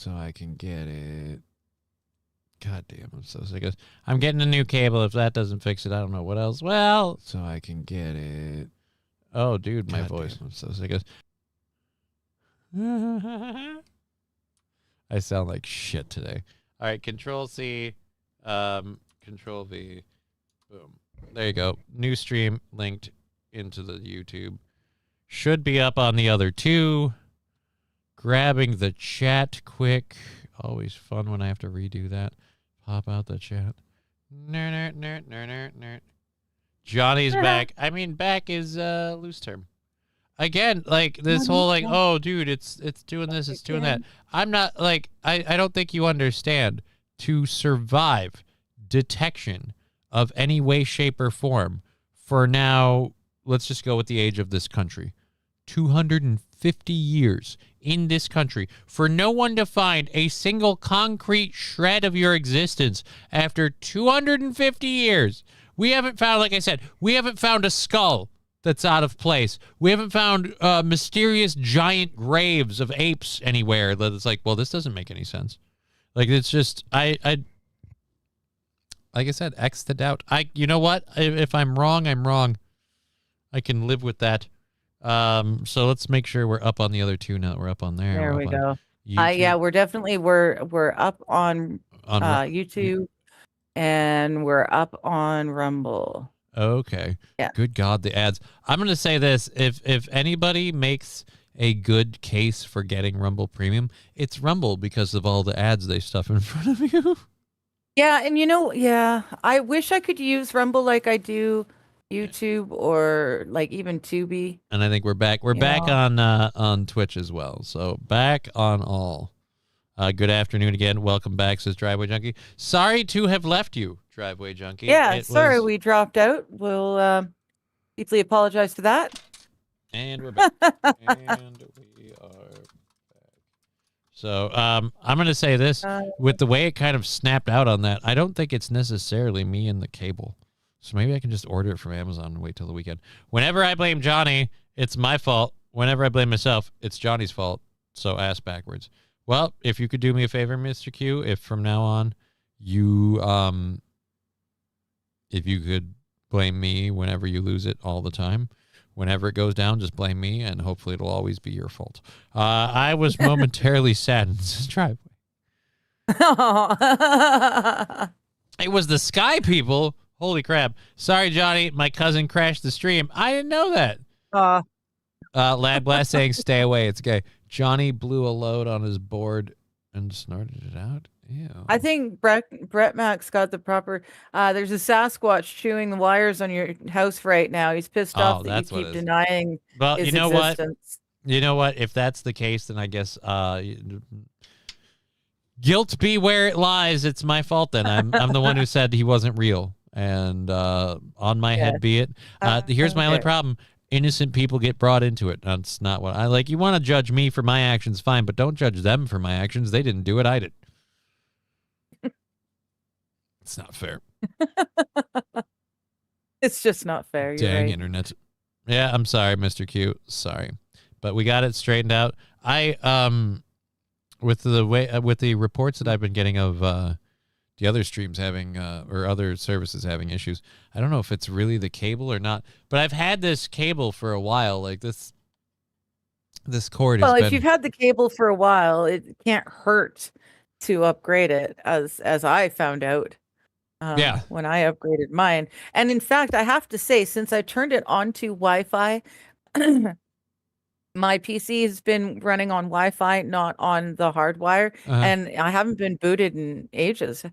so I can get it. God damn, I'm so sick of this. I'm getting a new cable. If that doesn't fix it, I don't know what else. Well, so I can get it. Oh, dude, my voice. I'm so sick of this. I sound like shit today. All right, Control C, Control V. Boom. There you go. New stream linked into the YouTube. Should be up on the other two. Grabbing the chat quick. Always fun when I have to redo that. Pop out the chat. Johnny's back. I mean, back is loose term. Again, like this whole like, oh, dude, it's doing this, it's doing that. I'm not like I don't think you understand. To survive detection of any way, shape, or form for now, let's just go with the age of this country. 250 years in this country for no one to find a single concrete shred of your existence after 250 years. We haven't found, like I said, we haven't found a skull that's out of place. We haven't found mysterious giant graves of apes anywhere that it's like, well, this doesn't make any sense. Like, it's just, I like I said, X to doubt. You know what? If I'm wrong, I'm wrong. I can live with that. So let's make sure we're up on the other two now that we're up on there. There we go. Yeah, we're definitely, we're up on YouTube and we're up on Rumble. Okay. Yeah. Good God, the ads. I'm going to say this. If anybody makes a good case for getting Rumble Premium, it's Rumble because of all the ads they stuff in front of you. Yeah, and you know, yeah, I wish I could use Rumble like I do YouTube or like even Tubi. And I think we're back. We're back on Twitch as well. So back on all. Good afternoon again. Welcome back, says Driveway Junkie. Sorry to have left you, Driveway Junkie. Yeah, sorry we dropped out. We'll deeply apologize for that. And we're back. And we are back. So I'm going to say this. With the way it kind of snapped out on that, I don't think it's necessarily me and the cable. So maybe I can just order it from Amazon and wait till the weekend. Whenever I blame Johnny, it's my fault. Whenever I blame myself, it's Johnny's fault. So ass backwards. Well, if you could do me a favor, Mr. Q, if from now on you if you could blame me whenever you lose it all the time, whenever it goes down, just blame me, and hopefully it'll always be your fault. I was momentarily saddened. Driveway. It was the Sky people. Holy crap. Sorry, Johnny. My cousin crashed the stream. I didn't know that. Lad Blast saying stay away. It's gay. Johnny blew a load on his board and snorted it out. Ew. I think Brett Max got the proper. There's a Sasquatch chewing the wires on your house right now. He's pissed off that you keep denying his existence. You know what? If that's the case, then I guess guilt be where it lies. It's my fault then. I'm the one who said he wasn't real. And on my head be it. Here's my only problem. Innocent people get brought into it. That's not what I like. You want to judge me for my actions, fine, but don't judge them for my actions. They didn't do it. I did. It's not fair. It's just not fair. Dang internet. Yeah, I'm sorry, Mr. Q. Sorry. But we got it straightened out. With the reports that I've been getting of the other streams having or other services having issues, I don't know if it's really the cable or not, but I've had this cable for a while. Like this cord has if you've had the cable for a while, it can't hurt to upgrade it, as I found out when I upgraded mine. And in fact, I have to say, since I turned it onto Wi-Fi, my PC has been running on Wi-Fi, not on the hardwire, and I haven't been booted in ages.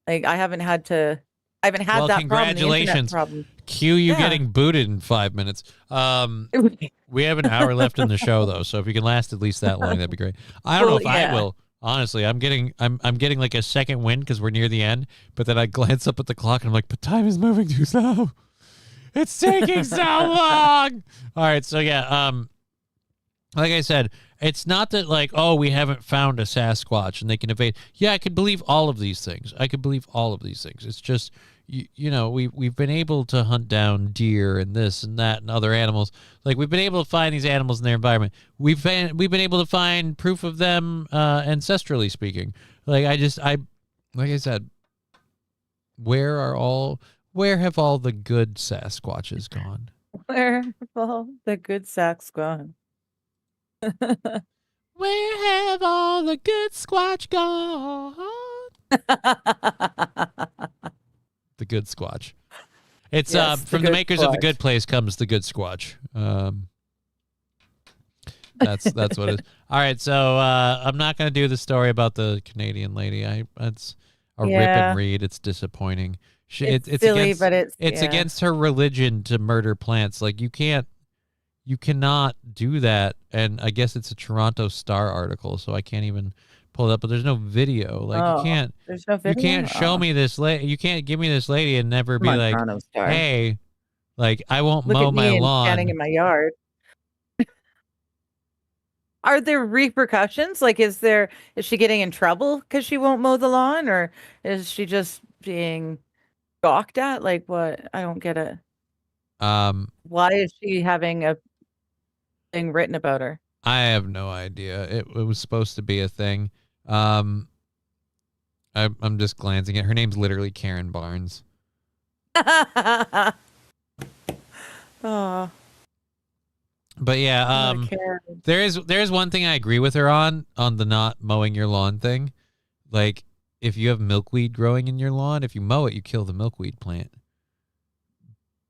Like I haven't had that congratulations. problem. Cue you getting booted in 5 minutes. We have an hour left in the show though, so if you can last at least that long, that'd be great. I don't know if I will. Honestly, I'm getting like a second wind because we're near the end, but then I glance up at the clock and I'm like, but time is moving too slow. It's taking so long. All right, so yeah, like I said, it's not that like, oh, we haven't found a Sasquatch and they can evade. Yeah, I could believe all of these things. It's just you know, we've been able to hunt down deer and this and that and other animals. Like we've been able to find these animals in their environment. We've been able to find proof of them ancestrally speaking. Like like I said, where have all the good Sasquatches gone? Where have all the good Sasks gone? Where have all the good Squatch gone? The good Squatch. It's Yes, from the makers of The Good Place comes The Good Squatch. That's what it is. All right, so I'm not going to do the story about the Canadian lady. It's a rip and read. It's disappointing. It's silly, against, but it's against her religion to murder plants. Like you cannot do that. And I guess it's a Toronto Star article, so I can't even pull it up. But there's no video. Like there's no video? You can't show me this lady. You can't give me this lady and never be like, hey, like I won't mow my lawn. Standing in my yard. Are there repercussions? Like, is she getting in trouble because she won't mow the lawn, or is she just being gawked at? Like, what? I don't get it. Why is she having a thing written about her? I have no idea. It was supposed to be a thing. I'm just glancing at her name's literally Karen Barnes. Oh. But yeah, there's one thing I agree with her on the not mowing your lawn thing. Like if you have milkweed growing in your lawn, if you mow it, you kill the milkweed plant.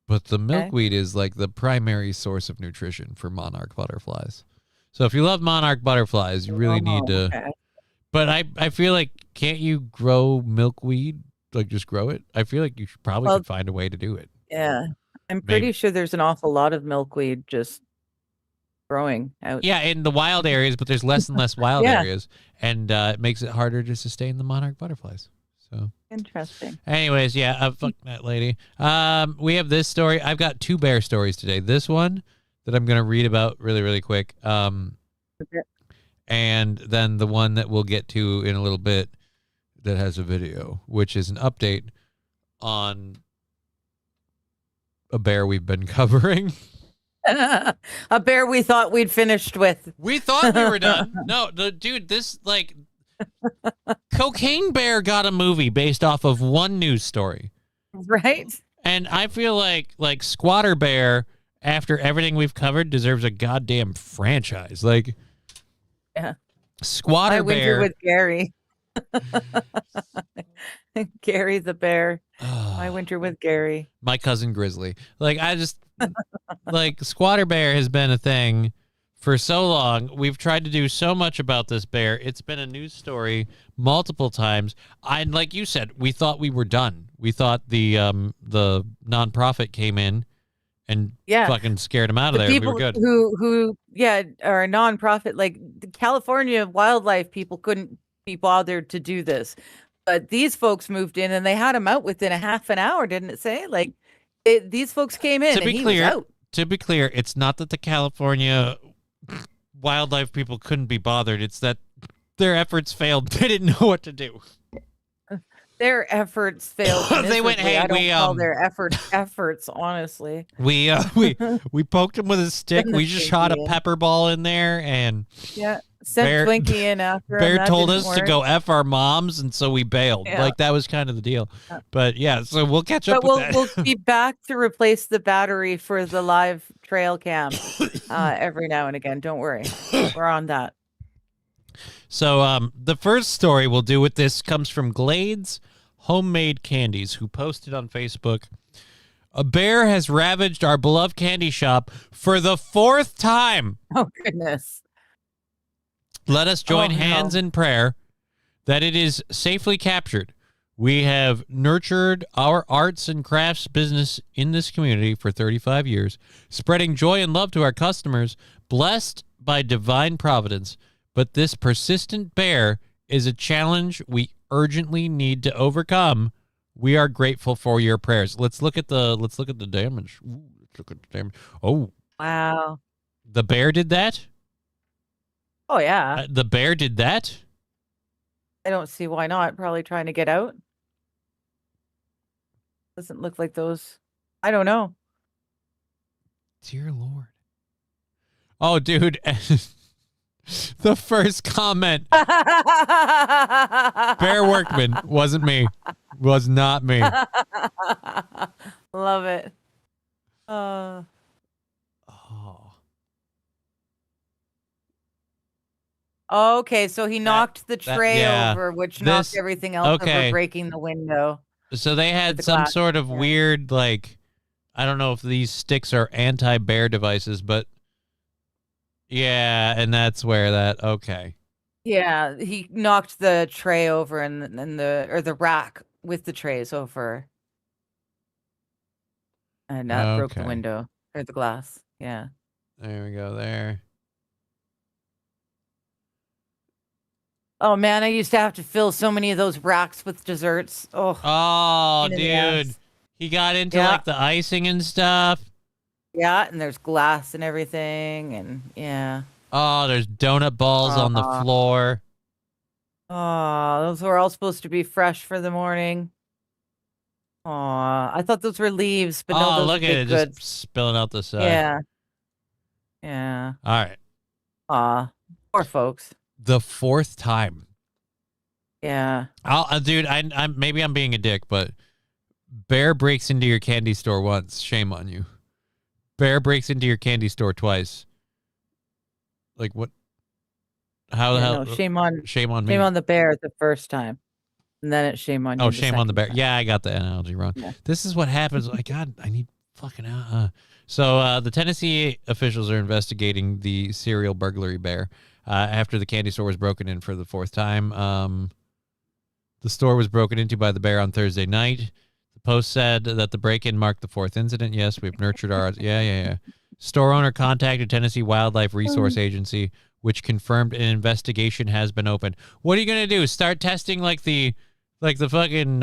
But the milkweed is like the primary source of nutrition for monarch butterflies. So if you love monarch butterflies, you really need to. Okay. But I feel like, can't you grow milkweed? Like just grow it? I feel like you could find a way to do it. Yeah. I'm pretty sure there's an awful lot of milkweed just growing out. Yeah, in the wild areas, but there's less and less wild areas. And it makes it harder to sustain the monarch butterflies. So interesting. Anyways, yeah, fuck that lady. We have this story. I've got 2 bear stories today. This one that I'm going to read about really, really quick. And then the one that we'll get to in a little bit that has a video, which is an update on a bear we've been covering. A bear we thought we'd finished with. We thought we were done. No, dude, this like Cocaine Bear got a movie based off of one news story. Right? And I feel like Squatter Bear, after everything we've covered, deserves a goddamn franchise. Like, yeah, Squatter Bear. I winter with Gary. Gary the bear. I winter with Gary. My cousin Grizzly. Like, I just like Squatter Bear has been a thing for so long. We've tried to do so much about this bear. It's been a news story multiple times. And like you said, we thought we were done. We thought the nonprofit came in and fucking scared him out of there. People we were good. Who are a nonprofit, like the California wildlife people couldn't be bothered to do this. But these folks moved in and they had him out within a half an hour, didn't it say? Like these folks came in and he was out. To be clear, it's not that the California wildlife people couldn't be bothered. It's that their efforts failed. They didn't know what to do. Their efforts failed. They went, hey, I don't call their efforts, honestly. We poked him with a stick. We just shot a pepper ball in there and sent Twinkie in after him. Bear told us to go F our moms, and so we bailed. Yeah. Like that was kind of the deal. But yeah, so we'll catch up with that. We'll be back to replace the battery for the live trail cam every now and again. Don't worry. We're on that. So the first story we'll do with this comes from Glades Homemade Candies, who posted on Facebook, a bear has ravaged our beloved candy shop for the 4th time. Oh, goodness. Let us join hands in prayer that it is safely captured. We have nurtured our arts and crafts business in this community for 35 years, spreading joy and love to our customers, blessed by divine providence. But this persistent bear is a challenge we urgently need to overcome. We are grateful for your prayers. Let's look at the damage. Ooh, let's look at the damage. Oh, wow! The bear did that. Oh yeah, the bear did that. I don't see why not. Probably trying to get out. Doesn't look like those. I don't know. Dear Lord. Oh, dude. The first comment. Bear Workman. Wasn't me. Was not me. Love it. Oh. Okay, so he knocked the tray over, which knocked everything else over, breaking the window. So they had some sort of weird, like, I don't know if these sticks are anti-bear devices, but yeah, and that's where that, okay. Yeah, he knocked the tray over and the rack with the trays over. And that broke the window, or the glass. Yeah. There we go, there. Oh, man, I used to have to fill so many of those racks with desserts. Oh, dude. He got into, like, the icing and stuff. Yeah, and there's glass and everything, and yeah. Oh, there's donut balls on the floor. Oh, those were all supposed to be fresh for the morning. Aw, I thought those were leaves, but no, those look at it, just spilling out the side. Yeah. Yeah. All right. Aw, poor folks. The fourth time. Yeah. Dude, maybe I'm being a dick, but Bear breaks into your candy store once. Shame on you. Bear breaks into your candy store twice. Like what? How the hell? Shame on me. Shame on the bear the first time. And then it's shame on you. Oh, shame on the bear. Time. Yeah, I got the analogy wrong. Yeah. This is what happens. God, I need fucking So the Tennessee officials are investigating the serial burglary bear after the candy store was broken in for the fourth time. The store was broken into by the bear on Thursday night. The Post said that the break-in marked the fourth incident. Yes, we've nurtured our... Yeah. Store owner contacted Tennessee Wildlife Resource Agency, which confirmed an investigation has been opened. What are you going to do? Start testing like the fucking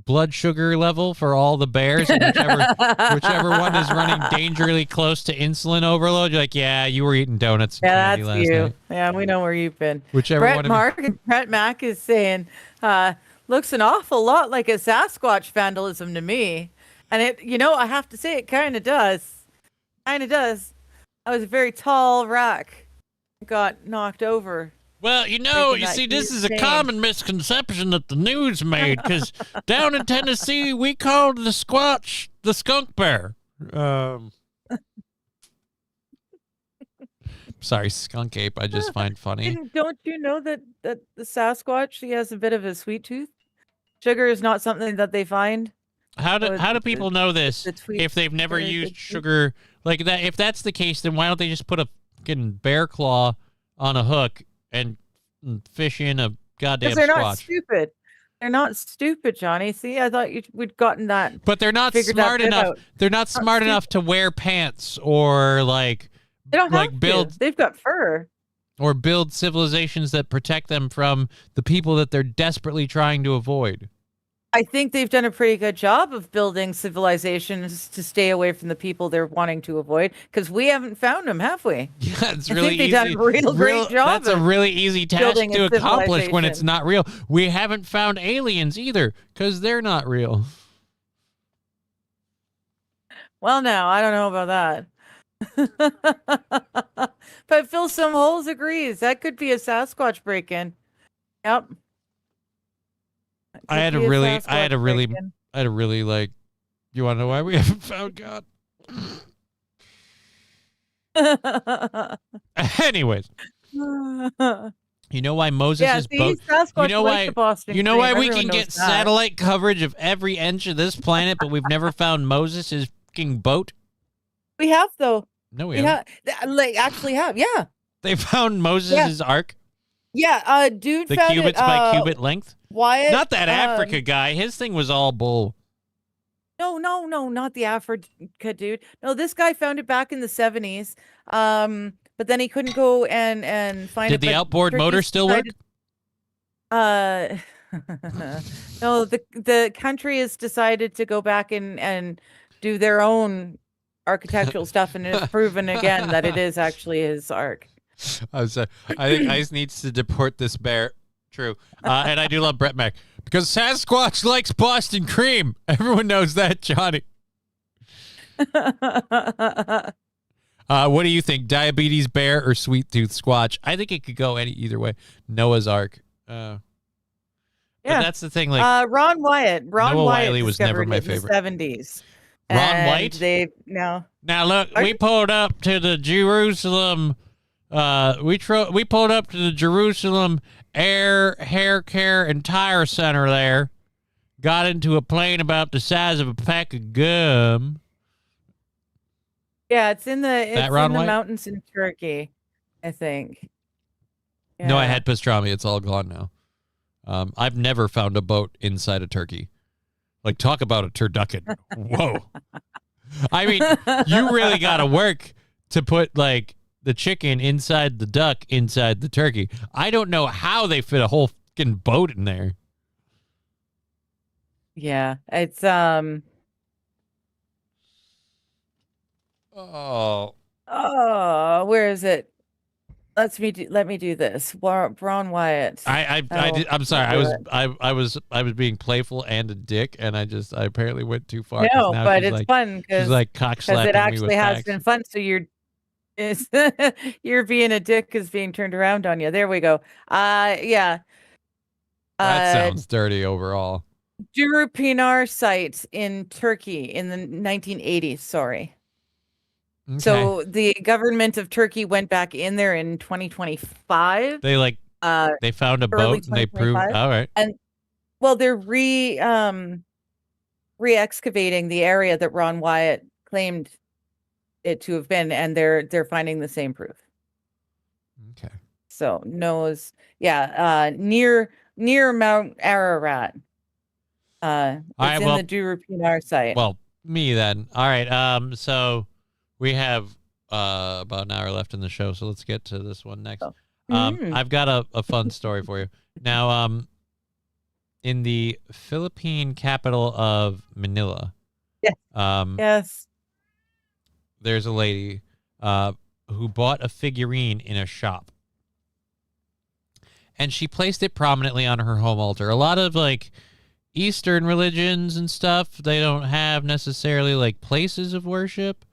blood sugar level for all the bears, and whichever one is running dangerously close to insulin overload, you're like, yeah, you were eating donuts. Yeah, that's you. Night. Yeah, we know where you've been. Whichever Brett Mack is saying, looks an awful lot like a Sasquatch vandalism to me, and it, I have to say, it kind of does. Kind of does. I was a very tall rack, got knocked over. Well, you see, this is a common misconception that the news made, because down in Tennessee, we called the Squatch the skunk bear. Sorry, skunk ape, I just find funny. Don't you know that the Sasquatch, he has a bit of a sweet tooth? Sugar is not something that they find. How do people know this if they've never used sugar like that? If that's the case, then why don't they just put a fucking bear claw on a hook and fish in a goddamn Squatch? They're not stupid. They're not stupid, Johnny. See, I thought we'd gotten that. But they're not smart enough. They're not smart enough to wear pants or like they don't have build. They've got fur. Or build civilizations that protect them from the people that they're desperately trying to avoid. I think they've done a pretty good job of building civilizations to stay away from the people they're wanting to avoid, because we haven't found them, have we? Yeah, it's really easy. They've done a great job. That's a really easy task to accomplish when it's not real. We haven't found aliens either, because they're not real. Well, now, I don't know about that. But Fill Some Holes agrees. That could be a Sasquatch break-in. Yep. I had a really like, you want to know why we haven't found God? Anyways, you know why Moses' boat? You know why we can get satellite coverage of every inch of this planet, but we've never found Moses' fucking boat? We have, though. No, we haven't. Actually have, yeah. They found Moses' ark? Yeah, dude the found cubits by cubit length? Wyatt, not that Africa guy. His thing was all bull. No, not the Africa dude. No, this guy found it back in the 70s. But then he couldn't go and find it. Did the outboard motor still work? No, the country has decided to go back and do their own architectural stuff, and it's proven again that it is actually his ark. I think ICE needs to deport this bear True. And I do love Brett Mac because Sasquatch likes Boston cream. Everyone knows that, Johnny. What do you think? Diabetes bear or sweet tooth squatch? I think it could go either way. Noah's Ark. Yeah, that's the thing. Like Ron Wyatt. Noah Wiley was never my favorite. In the 70s. Ron White. They now look. We pulled up to the Jerusalem. We pulled up to the Jerusalem Hair Care and Tire Center. There, got into a plane about the size of a pack of gum. Yeah, it's in the mountains in Turkey, I think. Yeah. No, I had pastrami. It's all gone now. I've never found a boat inside of Turkey. Like, talk about a turducken. Whoa. I mean, you really got to work to put, like, the chicken inside the duck inside the turkey. I don't know how they fit a whole fucking boat in there. Yeah, it's, Oh, where is it? Let me do this. Ron Wyatt. I'm sorry. I was being playful and a dick, and I apparently went too far. No, but it's fun because she's like cock slapping it actually me with has facts. been fun. So you're being a dick is being turned around on you. There we go. Yeah. That sounds dirty overall. Duru Pinar site in Turkey in the 1980s. Sorry. Okay. So the government of Turkey went back in there in 2025. They they found a boat and they proved all right. And well, they're re-excavating the area that Ron Wyatt claimed it to have been, and they're finding the same proof. Okay. So Noah's near Mount Ararat. It's in the Duru Pinar site. Well, me then. All right. So we have about an hour left in the show, so let's get to this one next. I've got a fun story for you. Now, in the Philippine capital of Manila, yes, there's a lady who bought a figurine in a shop, and she placed it prominently on her home altar. A lot of like Eastern religions and stuff, they don't have necessarily like places of worship.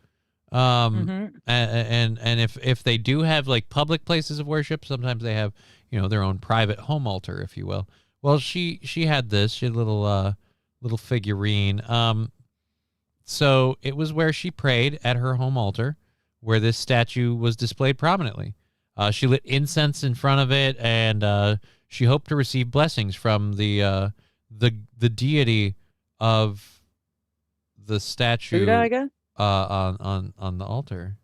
And if they do have like public places of worship, sometimes they have, their own private home altar, if you will. Well, she had this, she had a little figurine. So it was where she prayed at her home altar, where this statue was displayed prominently. She lit incense in front of it, and she hoped to receive blessings from the deity of the statue. Buddha, I guess? On the altar.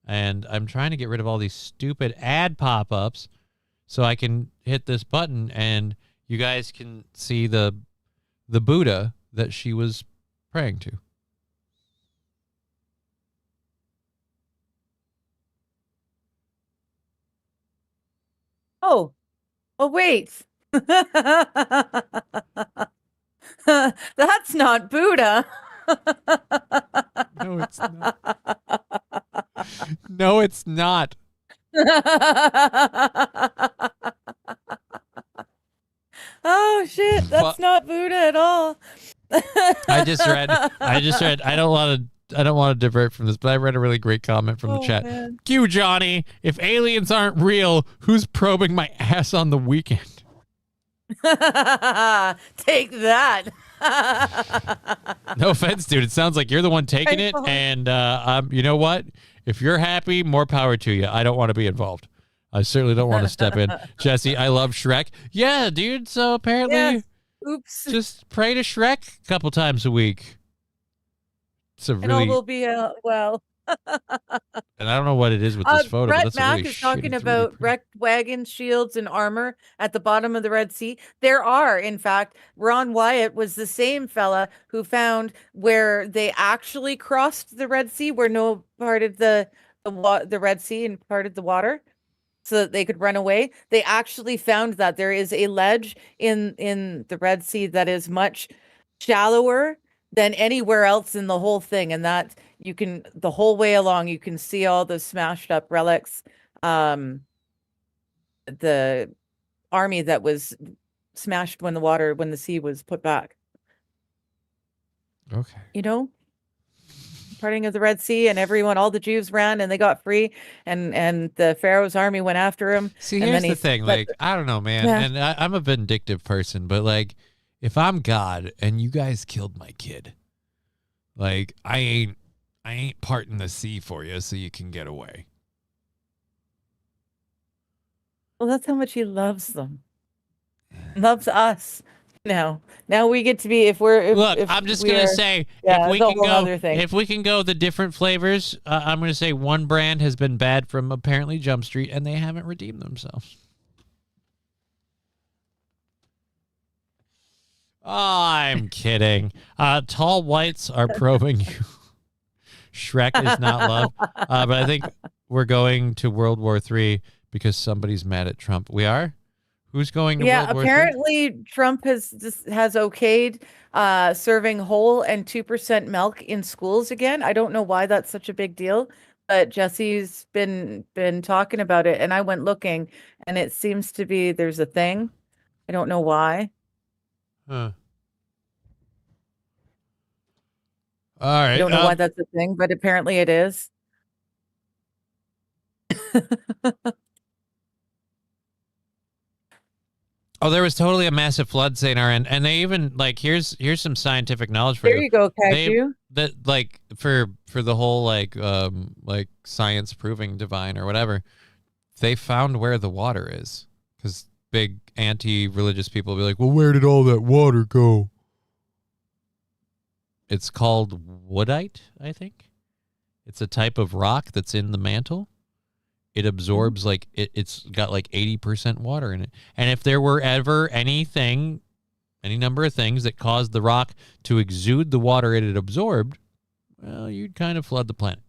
And I'm trying to get rid of all these stupid ad pop-ups so I can hit this button and you guys can see the Buddha that she was praying to. Oh wait. That's not Buddha. No, it's not. No, it's not. Oh shit, that's not Buddha at all. I just read I don't want to divert from this, but I read a really great comment from the chat. Man. Q Johnny, if aliens aren't real, who's probing my ass on the weekend? Take that. No offense, dude. It sounds like you're the one taking it, and you know what? If you're happy, more power to you. I don't want to be involved. I certainly don't want to step in. Jesse, I love Shrek. Yeah, dude. So apparently, yes. Oops. Just pray to Shrek a couple times a week. It's a really... And all will be well. And I don't know what it is with this photo. Brett but that's Mack really is talking about wrecked wagons, shields, and armor at the bottom of the Red Sea. There are, in fact, Ron Wyatt was the same fella who found where they actually crossed the Red Sea, where Noah parted the Red Sea and parted the water, so that they could run away. They actually found that there is a ledge in the Red Sea that is much shallower than anywhere else in the whole thing, and that you can the whole way along you can see all the smashed up relics, the army that was smashed when the sea was put back. Okay. You know, parting of the Red Sea, and all the Jews ran and they got free, and the Pharaoh's army went after him. See, and here's the thing. Like, I don't know, man. Yeah. And I'm a vindictive person, but like, if I'm God and you guys killed my kid, like, I ain't parting the sea for you so you can get away. Well, that's how much he loves them. Loves us. Now we get to be, I'm just gonna say, if we can go the different flavors, I'm gonna say one brand has been bad from apparently Jump Street, and they haven't redeemed themselves. Oh, I'm kidding. Tall whites are probing you. Shrek is not love, but I think we're going to World War III because somebody's mad at Trump. We are. Who's going to World War III? Apparently Trump has okayed serving whole and 2% milk in schools again. I don't know why that's such a big deal, but Jesse's been talking about it, and I went looking, and it seems to be there's a thing. I don't know why. Huh. All right. I don't know why that's a thing, but apparently it is. Oh, there was totally a massive flood, saying our end, and they even like here's some scientific knowledge for you. There you go, Cashew. That like for the whole like science proving divine or whatever, they found where the water is, because big anti-religious people will be like, well, where did all that water go? It's called woodite, I think. It's a type of rock that's in the mantle. It absorbs like it's got like 80% water in it. And if there were ever any number of things that caused the rock to exude the water it had absorbed, well, you'd kind of flood the planet.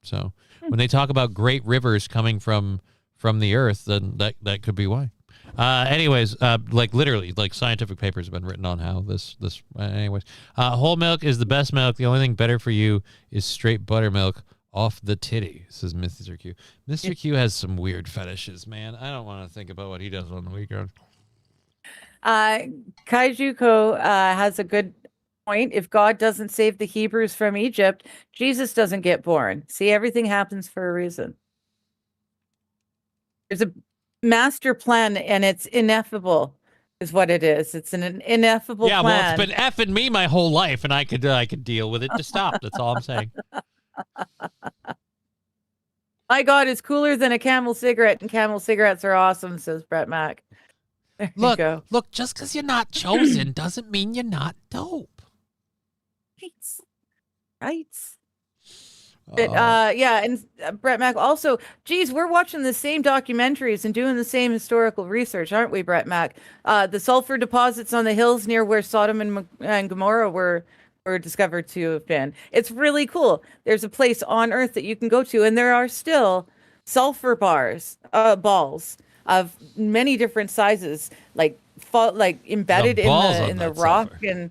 So when they talk about great rivers coming from the earth, then that could be why. Anyways, like literally, like scientific papers have been written on how this. Anyways, whole milk is the best milk. The only thing better for you is straight buttermilk off the titty, says Mr. Q. Mr. Q has some weird fetishes, man. I don't want to think about what he does on the weekend. Kaijuko has a good point. If God doesn't save the Hebrews from Egypt, Jesus doesn't get born. See, everything happens for a reason. There's a master plan, and it's ineffable, is what it is. It's an ineffable plan. Yeah, well, it's been effing me my whole life, and I could deal with it to stop. That's all I'm saying. My God is cooler than a Camel cigarette, and Camel cigarettes are awesome, says Brett Mack. There you go. Look, just because you're not chosen doesn't mean you're not dope. Right. But yeah, and Brett Mack also, geez, we're watching the same documentaries and doing the same historical research, aren't we, Brett Mack? The sulfur deposits on the hills near where Sodom and Gomorrah were discovered to have been. It's really cool. There's a place on Earth that you can go to, and there are still sulfur balls of many different sizes, like embedded in the rock. Sulfur. And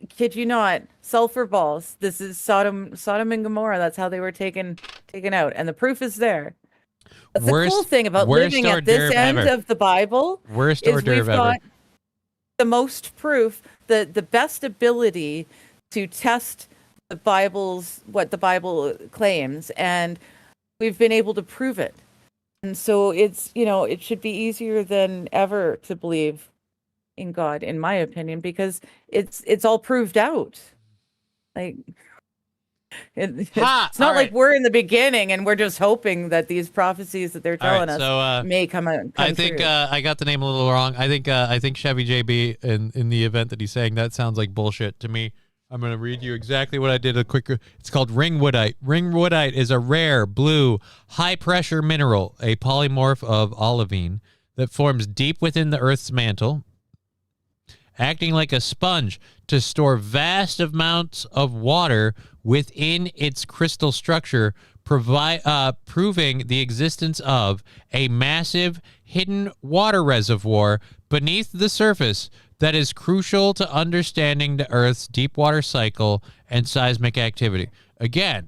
kid you not, sulfur balls. This is Sodom and Gomorrah. That's how they were taken out, and the proof is there. That's the cool thing about living at this end of the Bible. Worst hors d'oeuvre ever. The most proof, the best ability to test what the Bible claims, and we've been able to prove it. And so it's, it should be easier than ever to believe in God, in my opinion, because it's all proved out. Like it's not like we're in the beginning and we're just hoping that these prophecies that they're telling us may come out. I think I got the name a little wrong. I think Chevy JB in the event that he's saying, that sounds like bullshit to me. I'm going to read you exactly what I did. It's called ringwoodite. Ringwoodite is a rare blue high pressure mineral, a polymorph of olivine that forms deep within the Earth's mantle, acting like a sponge to store vast amounts of water within its crystal structure, proving the existence of a massive hidden water reservoir beneath the surface that is crucial to understanding the Earth's deep water cycle and seismic activity. Again,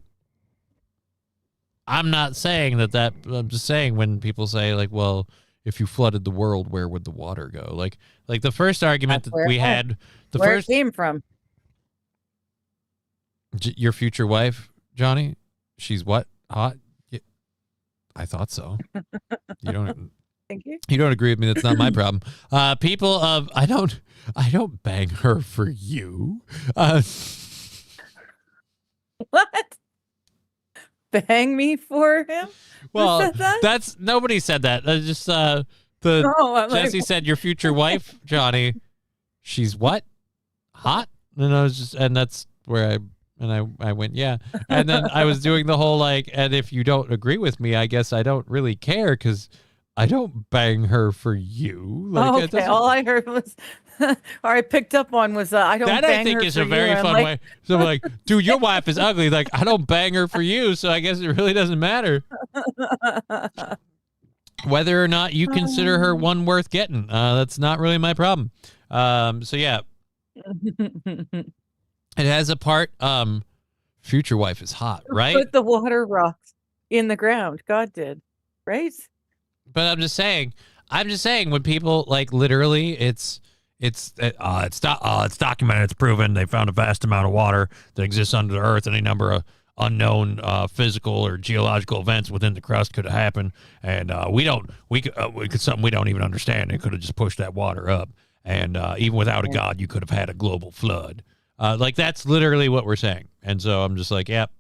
I'm not saying that I'm just saying when people say like, well, if you flooded the world, where would the water go? Like the first argument that we had, where it came from. Your future wife, Johnny, she's what? Hot? Yeah, I thought so. You don't. Thank you. You don't agree with me? That's not my problem. People of I don't bang her for you. What? Bang me for him? Well, Who said that? that's nobody said that. Just Jesse said your future wife, Johnny. She's what? Hot? And I was just, and that's where I went, yeah. And then I was doing the whole like, and if you don't agree with me, I guess I don't really care because I don't bang her for you. Like, okay, all I heard was, or I picked up on was, I don't. That bang I think her is for a very fun way. So I'm like, dude, your wife is ugly. Like, I don't bang her for you, so I guess it really doesn't matter whether or not you consider her one worth getting. That's not really my problem. So yeah, it has a part. Future wife is hot, right? Put the water rocks in the ground. God did, right? But I'm just saying when people like literally it's documented, it's proven, they found a vast amount of water that exists under the earth, and a number of unknown physical or geological events within the crust could have happened, and we could something we don't even understand. It could have just pushed that water up, and even without a god, you could have had a global flood. Like that's literally what we're saying, and so I'm just like, yep.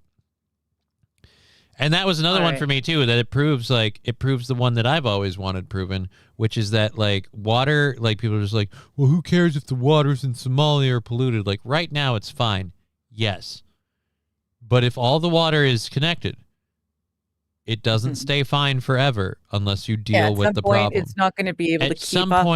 And that was another one for me too, that it proves the one that I've always wanted proven, which is that like water, like people are just like, well, who cares if the waters in Somalia are polluted? Like right now it's fine. Yes. But if all the water is connected, it doesn't stay fine forever unless you deal with the problem. It's not going to be able to keep up.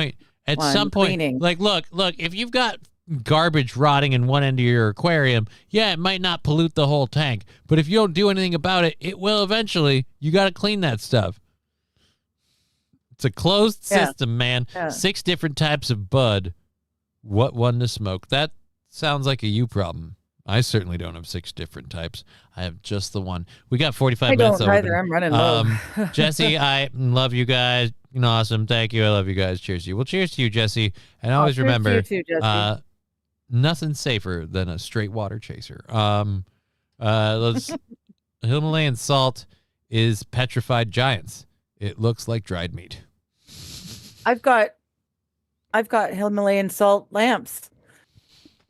At some point, like look, if you've got garbage rotting in one end of your aquarium, yeah, it might not pollute the whole tank, but if you don't do anything about it, it will eventually. You got to clean that stuff. It's a closed system, man. 6 different types of bud. What one to smoke? That sounds like a you problem. I certainly don't have 6 different types. I have just the one. We got 45 minutes. I don't either. I'm running low. Jesse, I love you guys. Awesome. Thank you. I love you guys. Cheers to you. Well, cheers to you, Jesse. And always remember, you too, Jesse. Nothing safer than a straight water chaser. Himalayan salt is petrified giants. It looks like dried meat. I've got Himalayan salt lamps.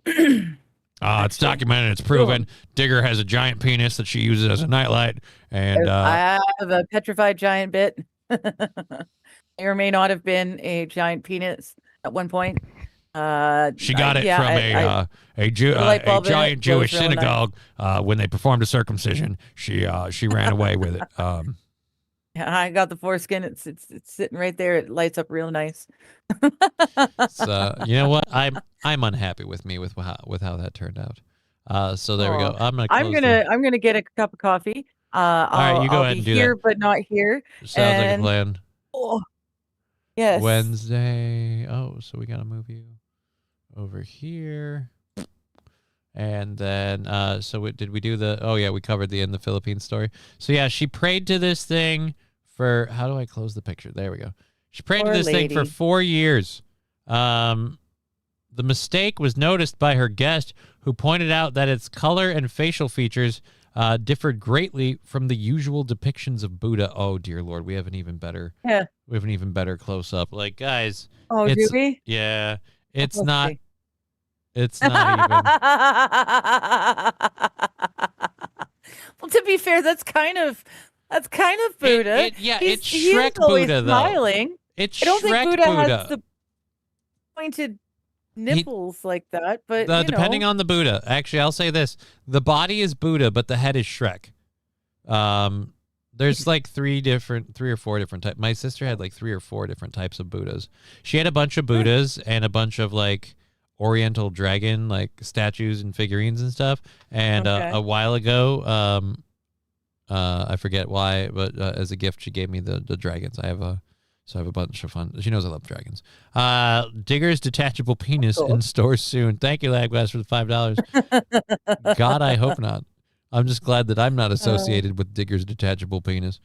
It's documented. It's proven. Cool. Digger has a giant penis that she uses as a nightlight, and I have a petrified giant bit. May or may not have been a giant penis at one point. She got it from a giant Jewish synagogue when they performed a circumcision. She ran away with it. Yeah, I got the foreskin. It's sitting right there. It lights up real nice. So you know what? I'm unhappy with how that turned out. So there we go. I'm gonna get a cup of coffee. All right, you go ahead and do here, that. But not here. Sounds like a plan. Oh, yes. Wednesday. Oh, so we gotta move you over here. And then, did we do we covered the Philippines story. So yeah, she prayed to this thing for, how do I close the picture? There we go. She prayed to this thing for 4 years. The mistake was noticed by her guest, who pointed out that its color and facial features differed greatly from the usual depictions of Buddha. Oh dear Lord, we have an even better close up. Like, guys. Oh, do we? Yeah, it's not. It's not even. Well, to be fair, that's kind of Buddha. It's Shrek Buddha, smiling. Though. It's I don't Shrek think Buddha Buddha has the pointed nipples like that, but depending on the Buddha. Actually, I'll say this: the body is Buddha, but the head is Shrek. There's like 3 or 4 different types. My sister had like 3 or 4 different types of Buddhas. She had a bunch of Buddhas and a bunch of like Oriental dragon like statues and figurines and stuff. And a while ago, I forget why, but as a gift she gave me the dragons. I have a bunch of fun. She knows I love dragons. Digger's detachable penis in stores soon. Thank you, Laglass, for the $5. God, I hope not. I'm just glad that I'm not associated with Digger's detachable penis.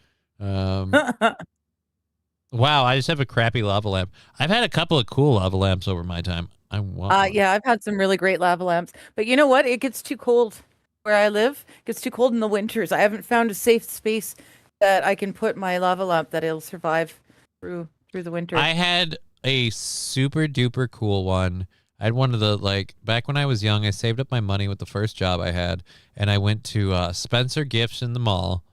Wow, I just have a crappy lava lamp. I've had a couple of cool lava lamps over my time. I want one. Yeah, I've had some really great lava lamps, but you know what? It gets too cold where I live. It gets too cold in the winters. I haven't found a safe space that I can put my lava lamp that it'll survive through the winter. I had a super duper cool one. I had one of the, like, back when I was young, I saved up my money with the first job I had, and I went to Spencer Gifts in the mall,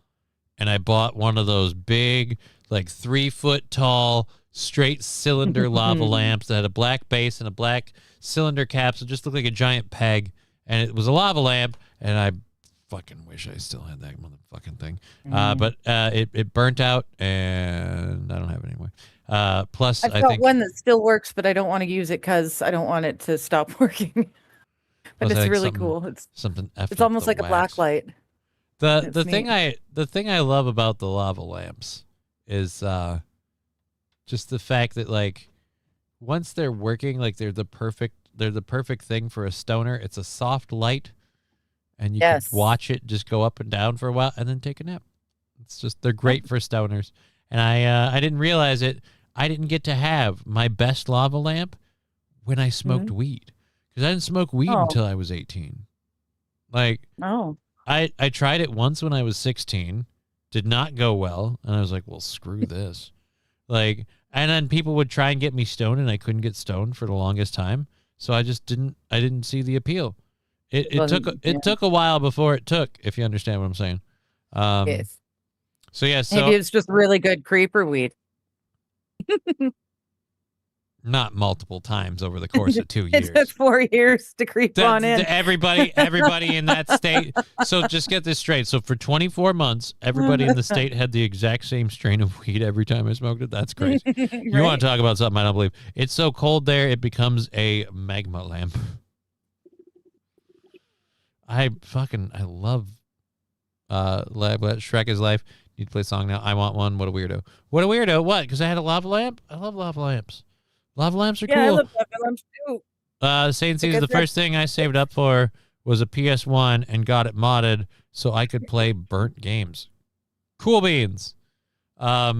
and I bought one of those big, like 3-foot tall, straight cylinder lava lamps that had a black base and a black cylinder cap, so it just looked like a giant peg. And it was a lava lamp, and I fucking wish I still had that motherfucking thing. But it burnt out, and I don't have it anymore. Plus, I've got one that still works, but I don't want to use it because I don't want it to stop working. But it's really cool. It's almost like a black light. The thing I love about the lava lamps is just the fact that, like, once they're working, like, they're the perfect thing for a stoner. It's a soft light, and you can watch it just go up and down for a while and then take a nap. They're great for stoners. And I didn't realize it. I didn't get to have my best lava lamp when I smoked weed, because I didn't smoke weed until I was 18. Like, I tried it once when I was 16, did not go well, and I was like, well, screw this. Like, and then people would try and get me stoned, and I couldn't get stoned for the longest time. So I just didn't see the appeal. It took a while before it took, if you understand what I'm saying. Yes. So yeah, maybe it's just really good creeper weed. Not multiple times over the course of 2 years. It took 4 years to creep on in. Everybody in that state. So just get this straight. So for 24 months, everybody in the state had the exact same strain of weed every time I smoked it. That's crazy. Right? You want to talk about something I don't believe. It's so cold there, it becomes a magma lamp. I love Shrek is Life. Need to play a song now. I want one. What a weirdo. What a weirdo. What? Because I had a lava lamp? I love lava lamps. Lava lamps are cool. Yeah, I love lava lamps too. Saint Seas, the first thing I saved up for was a PS1 and got it modded so I could play burnt games. Cool beans. By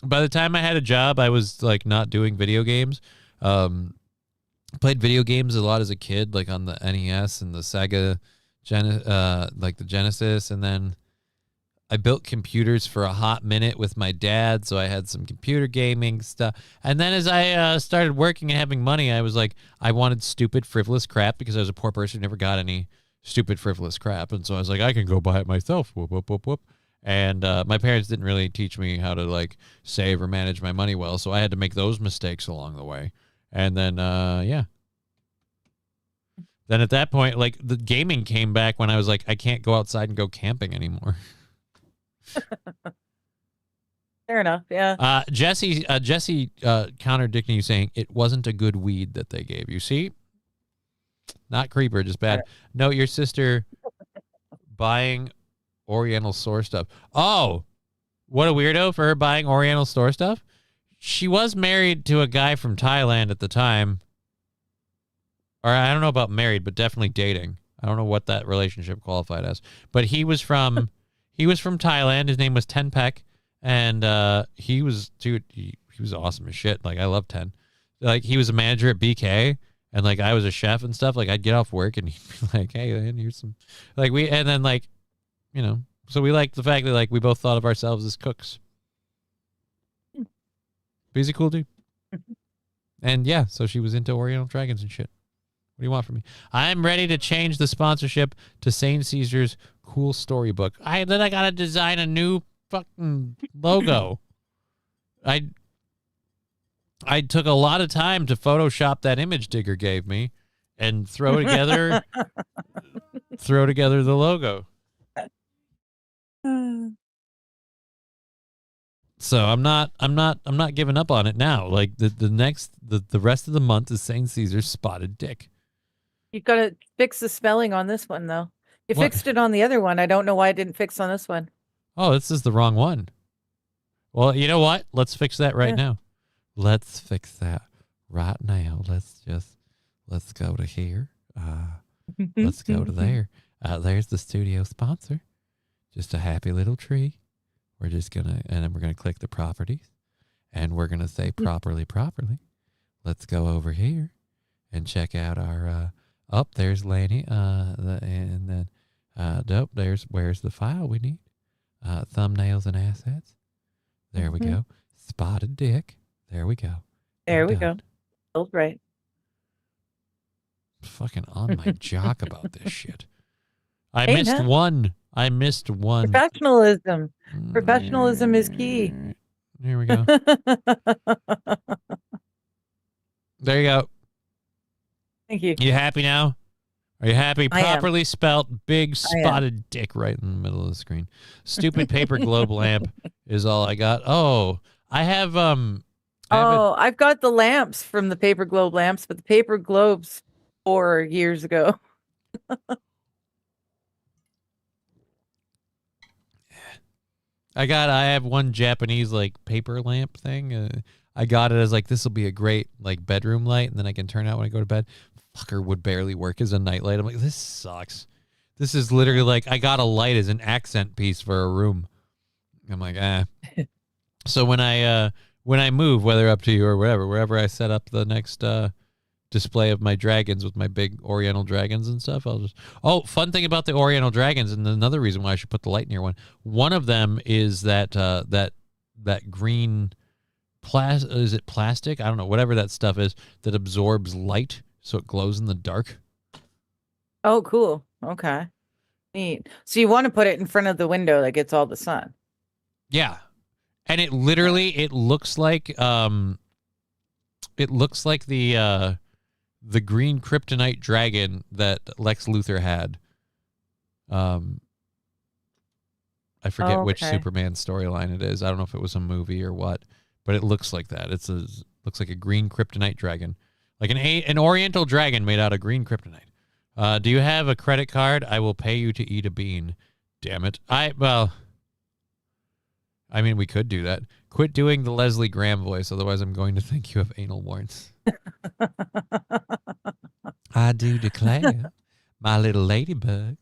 the time I had a job, I was like not doing video games. Played video games a lot as a kid, like on the NES and the Sega, like the Genesis, and then I built computers for a hot minute with my dad, so I had some computer gaming stuff. And then as I started working and having money, I was like, I wanted stupid, frivolous crap because I was a poor person who never got any stupid, frivolous crap. And so I was like, I can go buy it myself. Whoop, whoop, whoop, whoop. And my parents didn't really teach me how to, like, save or manage my money well, so I had to make those mistakes along the way. And then, yeah. Then at that point, like, the gaming came back when I was like, I can't go outside and go camping anymore. Fair enough, yeah. Jesse contradicting you, saying it wasn't a good weed that they gave you. See? Not creeper, just bad. No, your sister buying Oriental store stuff. Oh, what a weirdo for her buying Oriental store stuff. She was married to a guy from Thailand at the time. Or I don't know about married, but definitely dating. I don't know what that relationship qualified as. But he was from Thailand. His name was Ten Peck. And he was awesome as shit. Like, I love Ten. Like, he was a manager at BK, and like I was a chef and stuff. Like, I'd get off work and he'd be like, hey, man, here's some, like, and then, like, you know, so we liked the fact that, like, we both thought of ourselves as cooks. But he's a cool dude. And yeah, so she was into Oriental dragons and shit. What do you want from me? I'm ready to change the sponsorship to St. Caesar's cool storybook. I gotta design a new fucking logo. I took a lot of time to Photoshop that image Digger gave me and throw together the logo. So I'm not giving up on it now. Like the rest of the month is St. Caesar's Spotted Dick. You've got to fix the spelling on this one, though. You fixed it on the other one. I don't know why it didn't fix on this one. Oh, this is the wrong one. Well, you know what? Let's fix that right now. Let's fix that right now. Let's go to here. Let's go to there. There's the studio sponsor. Just a happy little tree. And then we're gonna click the properties, And we're going to say properly. Let's go over here and check out our, there's Lanny. And then, where's the file we need? Thumbnails and assets. There we go. Spotted dick. There we go. There we go. Built right. Fucking on my jock about this shit. I missed one. Professionalism. Professionalism is key. Here we go. There you go. Thank you. You happy now? Are you happy? Properly spelt, big spotted dick right in the middle of the screen. Stupid paper globe lamp is all I got. Oh, I have I've got the lamps from the paper globe lamps, but the paper globes 4 years ago. I have one Japanese like paper lamp thing. I got it as like, this will be a great like bedroom light, and then I can turn out when I go to bed. Fucker would barely work as a nightlight. I'm like, this sucks. This is literally like, I got a light as an accent piece for a room. I'm like, So when I move, whether up to you or whatever, wherever I set up the next display of my dragons with my big Oriental dragons and stuff, I'll just... Oh, fun thing about the Oriental dragons, and another reason why I should put the light near one. One of them is that green is it plastic? I don't know, whatever that stuff is that absorbs light, so it glows in the dark. Oh, cool. Okay. Neat. So you want to put it in front of the window that gets all the sun. Yeah. And it literally, it looks like the green kryptonite dragon that Lex Luthor had. I forget which Superman storyline it is. I don't know if it was a movie or what, but it looks like that. Looks like a green kryptonite dragon, like an Oriental dragon made out of green kryptonite. Do you have a credit card? I will pay you to eat a bean. Damn it. I mean, we could do that. Quit doing the Leslie Graham voice, otherwise I'm going to think you have anal warts. I do declare, my little ladybugs.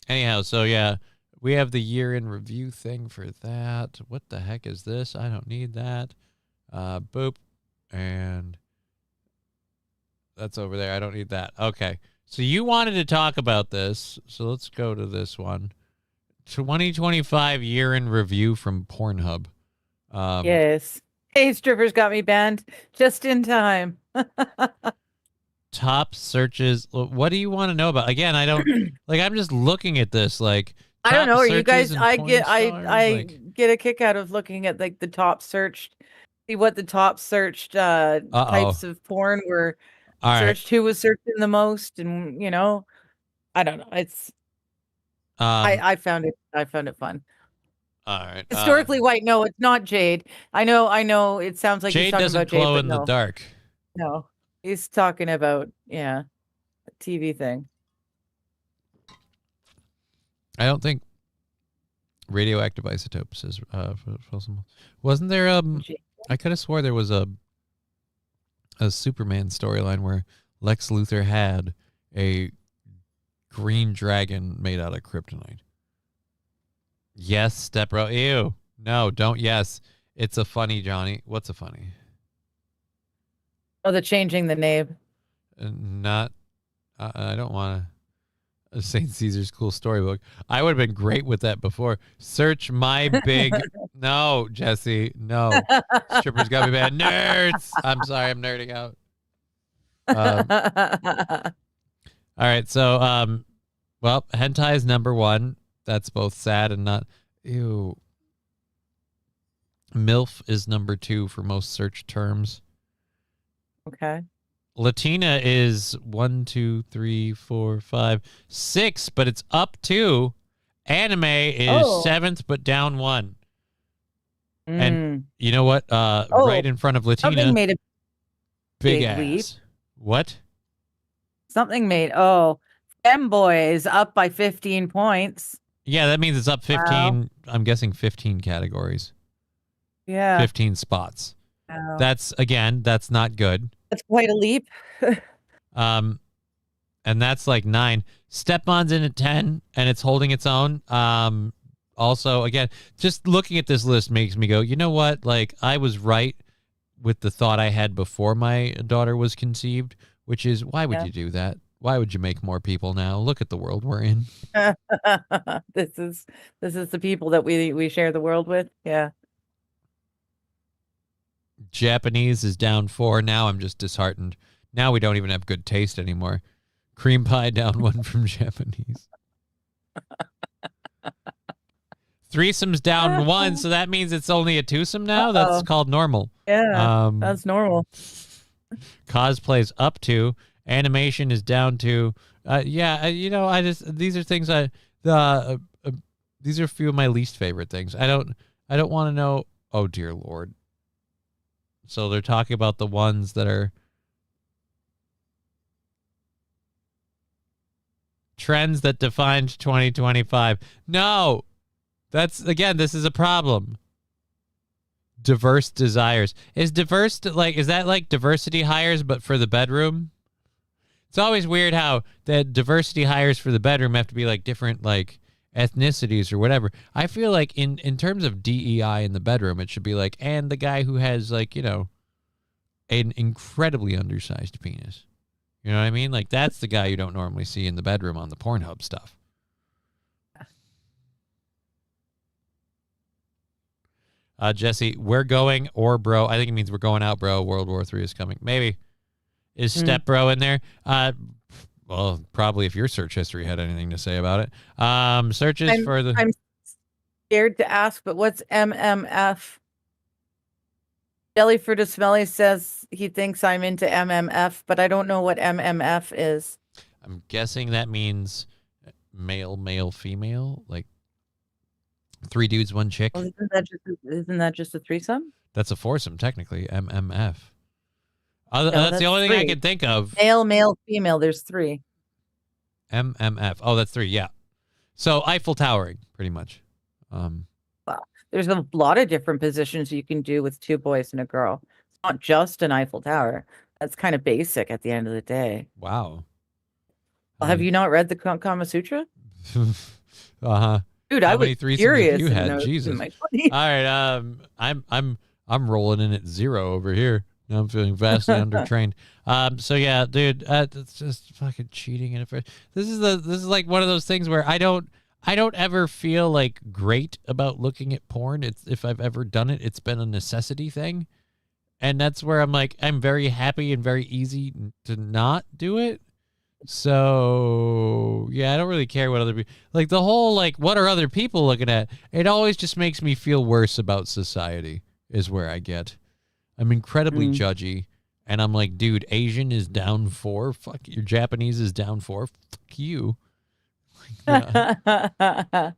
Anyhow, so yeah, we have the year in review thing for that. What the heck is this? I don't need that. Boop. And that's over there. I don't need that. Okay. So you wanted to talk about this. So let's go to this one. 2025 year in review from Pornhub. Yes. Hey, strippers got me banned just in time. Top searches. What do you want to know about? Again, I don't like. I'm just looking at this. Like, I don't know. Are you guys? I get a kick out of looking at like the top searched. See what the top searched types of porn were searched. Who was searching the most, and I don't know. It's. I found it fun. All right. Historically white. No, it's not Jade. I know. It sounds like Jade he's talking doesn't about Jade, glow but in the dark. No, he's talking about a TV thing. I don't think radioactive isotopes is wasn't there I could have swore there was a Superman storyline where Lex Luthor had a green dragon made out of kryptonite. Yes, step bro. Ew. No, don't yes. It's a funny, Johnny. What's a funny? Oh, the changing the name. Not I don't want a St. Caesar's Cool Storybook. I would have been great with that before. Search my big... No, Jesse. No. Strippers got me bad. Nerds! I'm sorry. I'm nerding out. All right. So, hentai is number one. That's both sad and not... Ew. MILF is number two for most search terms. Okay. Latina is 1, 2, 3, 4, 5, 6, but it's up 2. Anime is 7th, but down 1. And you know what? Right in front of Latina, something made a big ass. Leap. What? Something made Femboy up by 15 points. Yeah, that means it's up 15. Wow. I'm guessing 15 categories. Yeah, 15 spots. Wow. That's not good. That's quite a leap. And that's like 9. Step-On's in at 10, and it's holding its own. also, again, just looking at this list makes me go, you know what? Like, I was right with the thought I had before my daughter was conceived, which is, why would you do that? Why would you make more people now? Look at the world we're in. This is the people that we share the world with. Yeah. Japanese is down 4. Now I'm just disheartened. Now we don't even have good taste anymore. Cream pie down 1 from Japanese. Threesome's down 1, so that means it's only a twosome now? That's called normal. Yeah, that's normal. Cosplay's up 2. Animation is down 2. These are things these are a few of my least favorite things. I don't want to know. Oh, dear Lord. So they're talking about the ones that are trends that defined 2025. No, this is a problem. Diverse desires. Is that like diversity hires, but for the bedroom? It's always weird how the diversity hires for the bedroom have to be like different, like ethnicities or whatever. I feel like in terms of DEI in the bedroom, it should be like, and the guy who has like, an incredibly undersized penis. You know what I mean? Like, that's the guy you don't normally see in the bedroom on the Pornhub stuff. Jesse, we're going, or bro. I think it means we're going out, bro. World War III is coming. Maybe. Is Step Bro in there? Well, probably if your search history had anything to say about it. Searches for the... I'm scared to ask, but what's MMF? Jellyfruit of Smelly says he thinks I'm into MMF, but I don't know what MMF is. I'm guessing that means male, female, like 3 dudes, 1 chick. Well, isn't that just a threesome? That's a foursome, technically. MMF. That's the only thing I can think of. Male, female. There's 3. MMF. Oh, that's 3. Yeah. So Eiffel Towering, pretty much. Wow. There's a lot of different positions you can do with 2 boys and a girl. It's not just an Eiffel Tower. That's kind of basic at the end of the day. Wow. Well, have you not read the Kama Sutra? Uh-huh. Dude, I was curious. You had Jesus. All right. I'm rolling in at 0 over here. Now I'm feeling vastly undertrained. So yeah, dude, it's just fucking cheating. And this is like one of those things where I don't ever feel like great about looking at porn. If I've ever done it, it's been a necessity thing, and that's where I'm like, I'm very happy and very easy to not do it. So yeah, I don't really care what other people like. The whole like, what are other people looking at? It always just makes me feel worse about society. Is where I get. I'm incredibly judgy, and I'm like, dude, Asian is down 4. Fuck, your Japanese is down 4. Fuck you. Wait a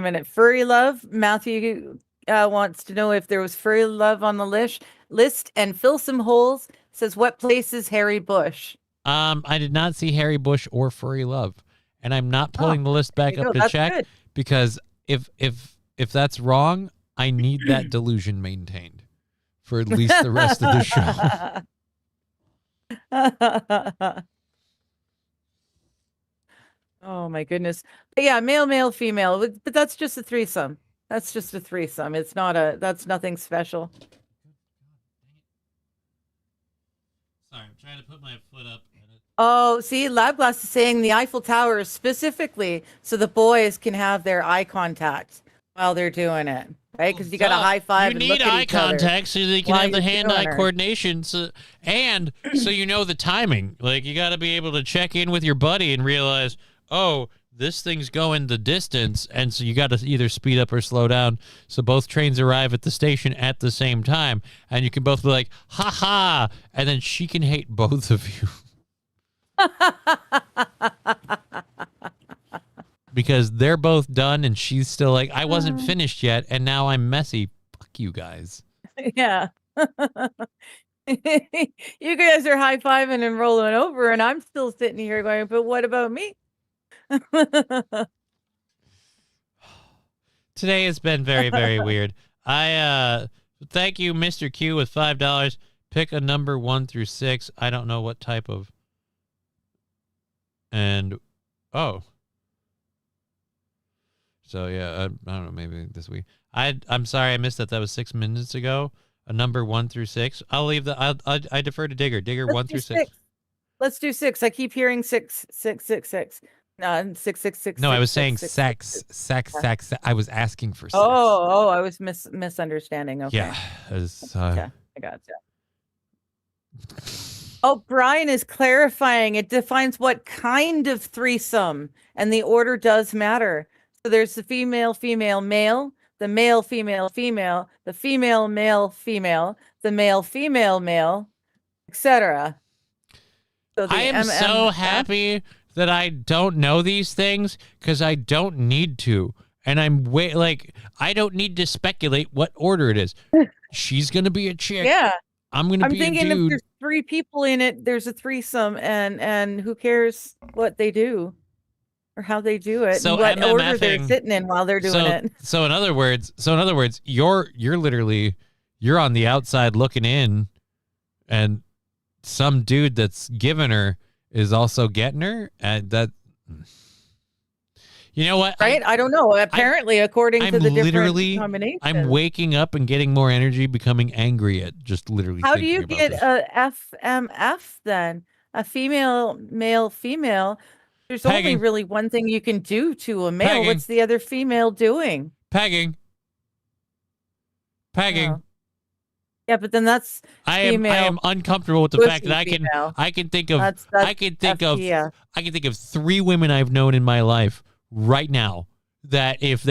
minute. Furry love. Matthew wants to know if there was furry love on the list, and Fill Some Holes says, what place is Harry Bush? I did not see Harry Bush or furry love, and I'm not pulling the list back up to check good. Because if that's wrong, I need that delusion maintained for at least the rest of the show. Oh my goodness. But yeah, male, female. But that's just a threesome. That's just a threesome. That's nothing special. Sorry, I'm trying to put my foot up. Oh, see, Labglass is saying the Eiffel Tower is specifically so the boys can have their eye contact while they're doing it. Right, because you got to high five. You need eye contact so they can have the hand-eye coordination, and so you know the timing. Like, you got to be able to check in with your buddy and realize, oh, this thing's going the distance, and so you got to either speed up or slow down. So both trains arrive at the station at the same time, and you can both be like, "Ha ha!" and then she can hate both of you. Because they're both done and she's still like, I wasn't finished yet and now I'm messy. Fuck you guys. Yeah. You guys are high-fiving and rolling over and I'm still sitting here going, but what about me? Today has been very, very weird. I thank you, Mr. Q, with $5. Pick a number 1 through 6. I don't know what type of. And So yeah, I don't know. Maybe this week. I'm sorry I missed that. That was 6 minutes ago. A number 1 through 6. I'll leave the. I defer to Digger. Digger Let's 1 through 6. Let's do 6. I keep hearing 6, 6, 6, 6. 6, 6, 6. No, I was saying sex. I was asking for sex. Oh, I was misunderstanding. Okay. Yeah. Okay, I gotcha. Oh, Brian is clarifying. It defines what kind of threesome, and the order does matter. So there's the female, female, male, the male, female, female, the female, male, female, the male, female, male, etc. So I am so happy that I don't know these things because I don't need to. And I don't need to speculate what order it is. She's going to be a chick. Yeah. I'm going to be a dude. I'm thinking if there's 3 people in it, there's a threesome, and who cares what they do or how they do it, so and what order they're sitting in while they're doing it. So in other words, you're literally on the outside looking in, and some dude that's giving her is also getting her, and that. You know what? Right? I don't know. Apparently, according to the different combinations. I'm waking up and getting more energy, becoming angry at just literally. How do you get a FMF then? A female, male, female. There's only really one thing you can do to a male. What's the other female doing? Pegging. Oh. Yeah, but then that's female. I am uncomfortable with the fact that I can think of I can think of 3 women I've known in my life right now that if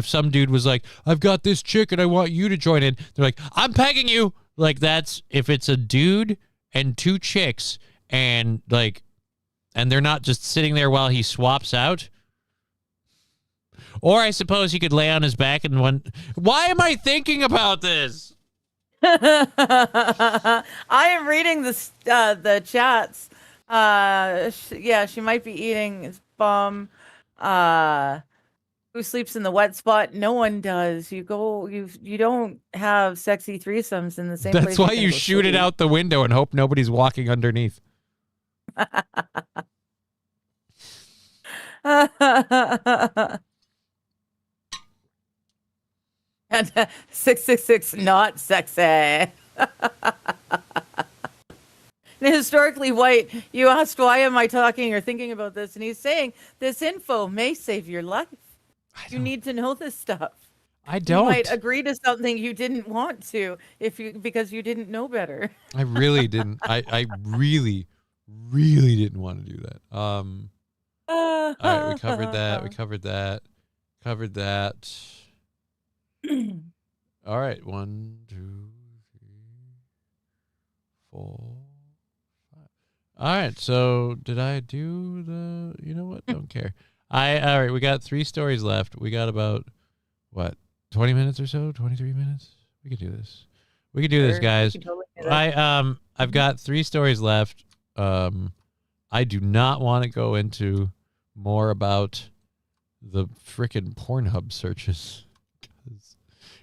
some dude was like, I've got this chick and I want you to join in, they're like, I'm pegging you. Like, that's if it's a dude and 2 chicks and they're not just sitting there while he swaps out. Or I suppose he could lay on his back and why am I thinking about this? I am reading the chats. She might be eating his bum. Who sleeps in the wet spot? No one does. You don't have sexy threesomes in the same place. That's why you shoot it out the window and hope nobody's walking underneath. And 666 not sexy. Historically white, you asked why am I talking or thinking about this, and he's saying this info may save your life. You need to know this stuff. I don't. You might agree to something you didn't want to because you didn't know better. I really didn't. I really, really didn't want to do that. All right, we covered that. Covered that. All right, 1, 2, 3, 4, 5. All right, so did I do the? You know what? Don't care. All right, we got 3 stories left. We got about 20 minutes or so, 23 minutes. We could do this. We could do this, guys. Totally do I've got 3 stories left. I do not want to go into more about the frickin' Pornhub searches.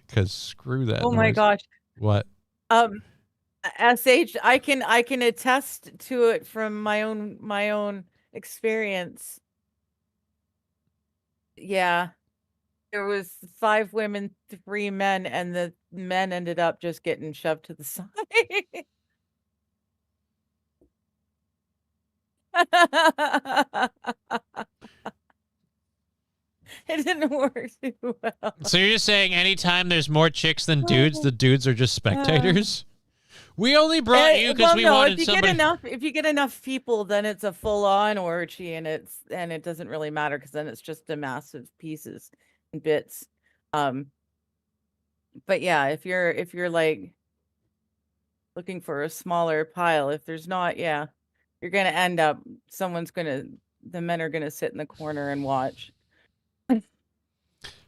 Because screw that. Oh my gosh. What? SH, I can attest to it from my own experience. Yeah. There was 5 women, 3 men, and the men ended up just getting shoved to the side. It didn't work too well. So you're just saying anytime there's more chicks than dudes, the dudes are just spectators? We only brought you because we wanted somebody. If you get enough people, then it's a full-on orgy, and it doesn't really matter because then it's just a massive pieces and bits. But yeah, if you're like looking for a smaller pile, if there's not, yeah, you're gonna end up. The men are gonna sit in the corner and watch.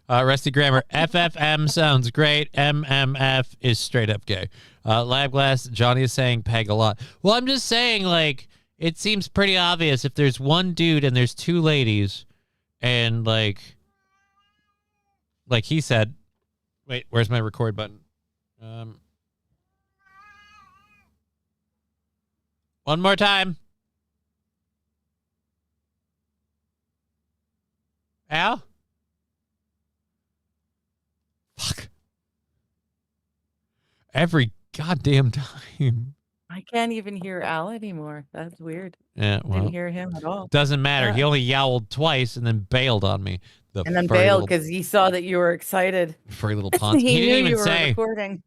Rusty Grammar, FFM sounds great. MMF is straight up gay. Lab Glass, Johnny is saying peg a lot. Well, I'm just saying, it seems pretty obvious if there's one dude and there's 2 ladies, and like he said, wait, where's my record button? One more time. Al? Fuck. Every goddamn time. I can't even hear Al anymore. That's weird. Yeah, well, didn't hear him at all. Doesn't matter. Yeah. He only yowled twice and then bailed on me. And then bailed because he saw that you were excited. Furry little ponce. he didn't knew even you were say. Recording.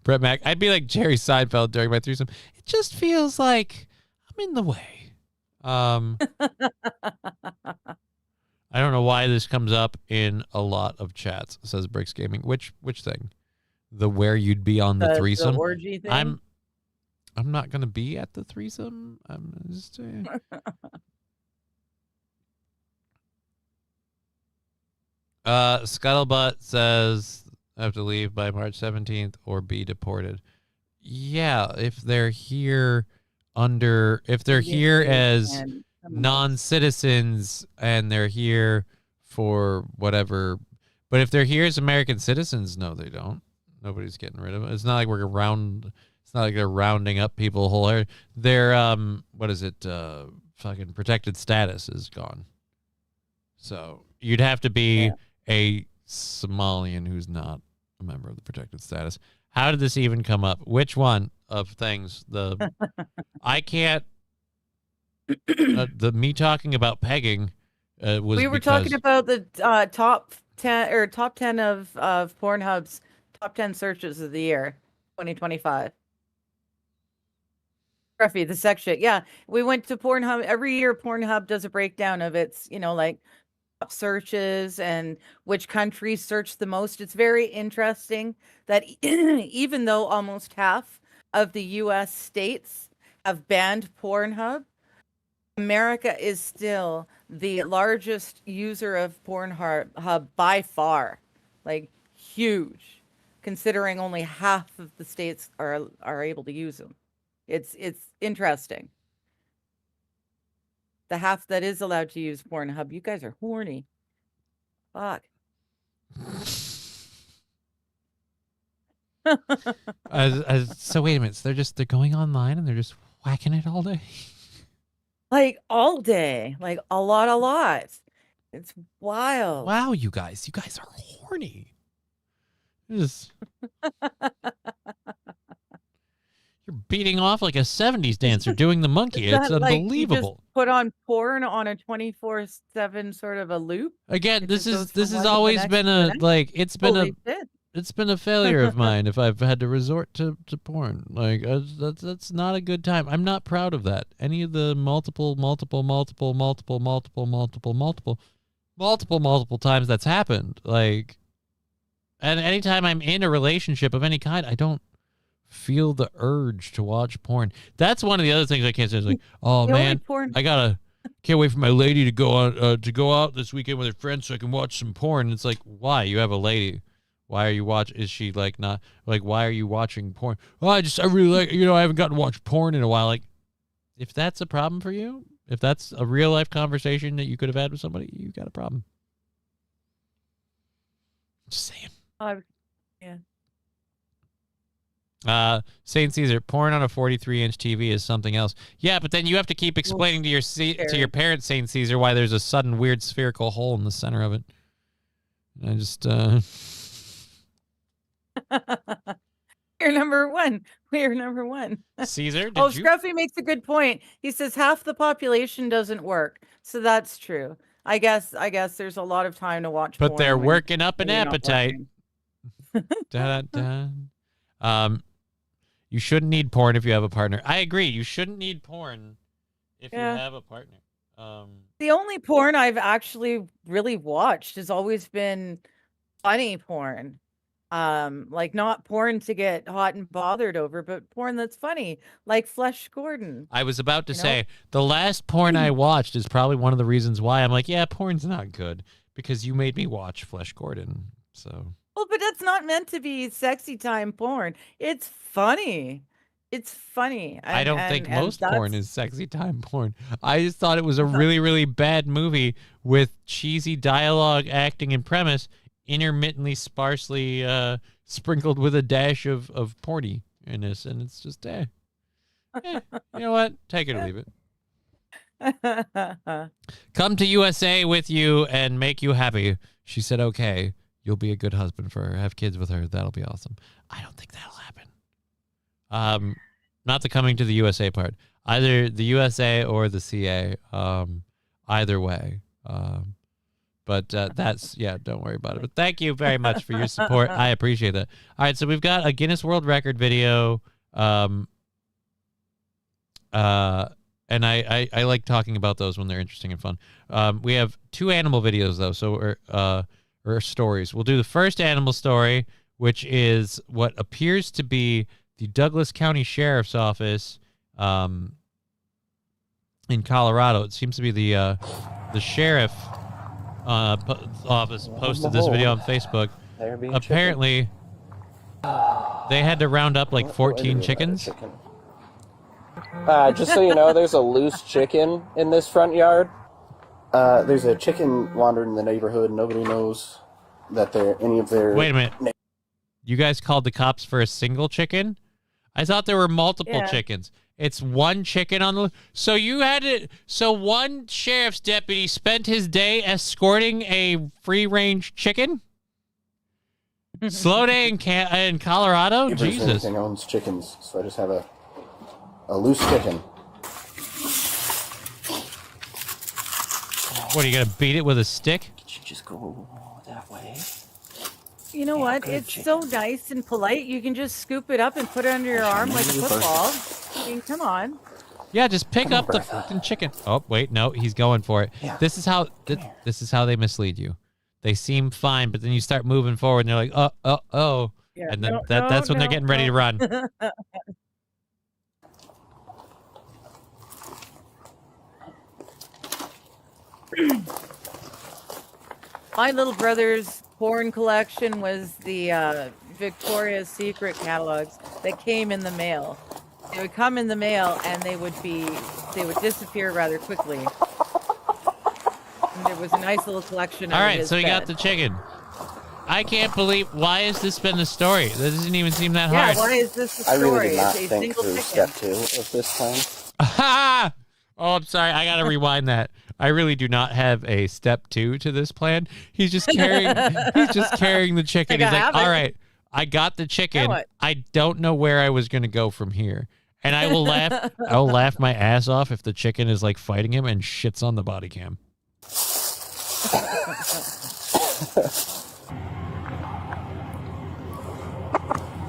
Brett Mack, I'd be like Jerry Seinfeld during my threesome. It just feels like I'm in the way. I don't know why this comes up in a lot of chats, says Bricks Gaming. Which thing? The where you'd be on the threesome? The orgy thing? I'm not gonna be at the threesome. I'm just Scuttlebutt says I have to leave by March 17th or be deported. Yeah, if they're here as non-citizens and they're here for whatever, but if they're here as American citizens, no, they don't. Nobody's getting rid of it. It's not like it's not like they're rounding up people whole. Their what is it? Fucking protected status is gone. So you'd have to be a Somalian who's not a member of the protected status. How did this even come up? Which one of things? I can't. Me talking about pegging was. We were talking about the top 10 of Pornhub's top 10 searches of the year, 2025. Scruffy, the sex shit. Yeah, we went to Pornhub every year. Pornhub does a breakdown of its, like searches and which countries search the most. It's very interesting that even though almost half of the US states have banned Pornhub, America is still the largest user of Pornhub by far. Like huge, considering only half of the states are able to use them. It's interesting. The half that is allowed to use Pornhub, you guys are horny. Fuck. So wait a minute. So they're going online and they're just whacking it all day? Like all day. Like a lot. It's wild. Wow, you guys are horny. Just... You're beating off like a 70s dancer doing the monkey. It's unbelievable. Like you just put on porn on a 24/7 sort of a loop. Again, this has always been it's been a failure of mine if I've had to resort to porn. Like that's not a good time. I'm not proud of that. Any of the multiple times that's happened. Like, and anytime I'm in a relationship of any kind, I don't feel the urge to watch porn. That's one of the other things I can't say. Is like, oh man, can't wait for my lady to go out this weekend with her friends so I can watch some porn. It's like, why? You have a lady. Why are you is she like not like, why are you watching porn? Oh, I really like, I haven't gotten to watch porn in a while. Like, if that's a problem for you, if that's a real life conversation that you could have had with somebody, you got a problem. Just saying. Yeah. Saint Caesar, porn on a 43-inch TV is something else. Yeah, but then you have to keep explaining to your parents, Saint Caesar, why there's a sudden weird spherical hole in the center of it. I just We're number one. Caesar, Scruffy makes a good point. He says half the population doesn't work, so that's true. I guess there's a lot of time to watch. But they're working up an appetite. You shouldn't need porn if you have a partner. I agree. You shouldn't need porn if you have a partner. The only porn I've actually really watched has always been funny porn. Like not porn to get hot and bothered over, but porn that's funny, like Flesh Gordon. I was about to say, the last porn I watched is probably one of the reasons why I'm like, yeah, porn's not good, because you made me watch Flesh Gordon. So. Well, but that's not meant to be sexy time porn. It's funny. It's funny. I don't think most porn is sexy time porn. I just thought it was a really, really bad movie with cheesy dialogue, acting, and premise, intermittently, sparsely sprinkled with a dash of porny in this, and it's just, you know what? Take it or leave it. Come to USA with you and make you happy. She said, okay, you'll be a good husband for her. Have kids with her. That'll be awesome. I don't think that'll happen. Not the coming to the USA part. Either the USA or the CA. Either way. But that's, yeah, don't worry about it. But thank you very much for your support. I appreciate that. All right, so we've got a Guinness World Record video. And I like talking about those when they're interesting and fun. We have 2 animal videos, though, so or stories. We'll do the first animal story, which is what appears to be the Douglas County Sheriff's Office in Colorado. It seems to be the sheriff office posted this video on Facebook. Apparently, they had to round up like 14 chickens. Just so you know, there's a loose chicken in this front yard. There's a chicken wandering in the neighborhood. Nobody knows that any of their... Wait a minute. You guys called the cops for a single chicken? I thought there were multiple chickens. It's one chicken on the... So you had it... So one sheriff's deputy spent his day escorting a free-range chicken? Slow day in Colorado? Jesus. Everything owns chickens, so I just have a loose chicken. What, are you going to beat it with a stick? Could you just go that way? You know what? It's so nice and polite. You can just scoop it up and put it under your arm like a football. I mean, come on. Yeah, just pick up the fucking chicken. Oh, wait, no, he's going for it. Yeah. This is how they mislead you. They seem fine, but then you start moving forward, and they're like, oh. Yeah, and then that's when they're getting ready to run. My little brother's porn collection was the Victoria's Secret catalogs that came in the mail. They would come in the mail and they would disappear rather quickly. And there was a nice little collection. All right, so you got the chicken. I can't believe, why has this been the story? That doesn't even seem that hard. Yeah, why is this the story? I really did not think through step 2 of this plan. Oh, I'm sorry. I got to rewind that. I really do not have a step 2 to this plan. He's just carrying the chicken. He's like, all right, I got the chicken. I don't know where I was going to go from here. And I will laugh my ass off if the chicken is like fighting him and shits on the body cam.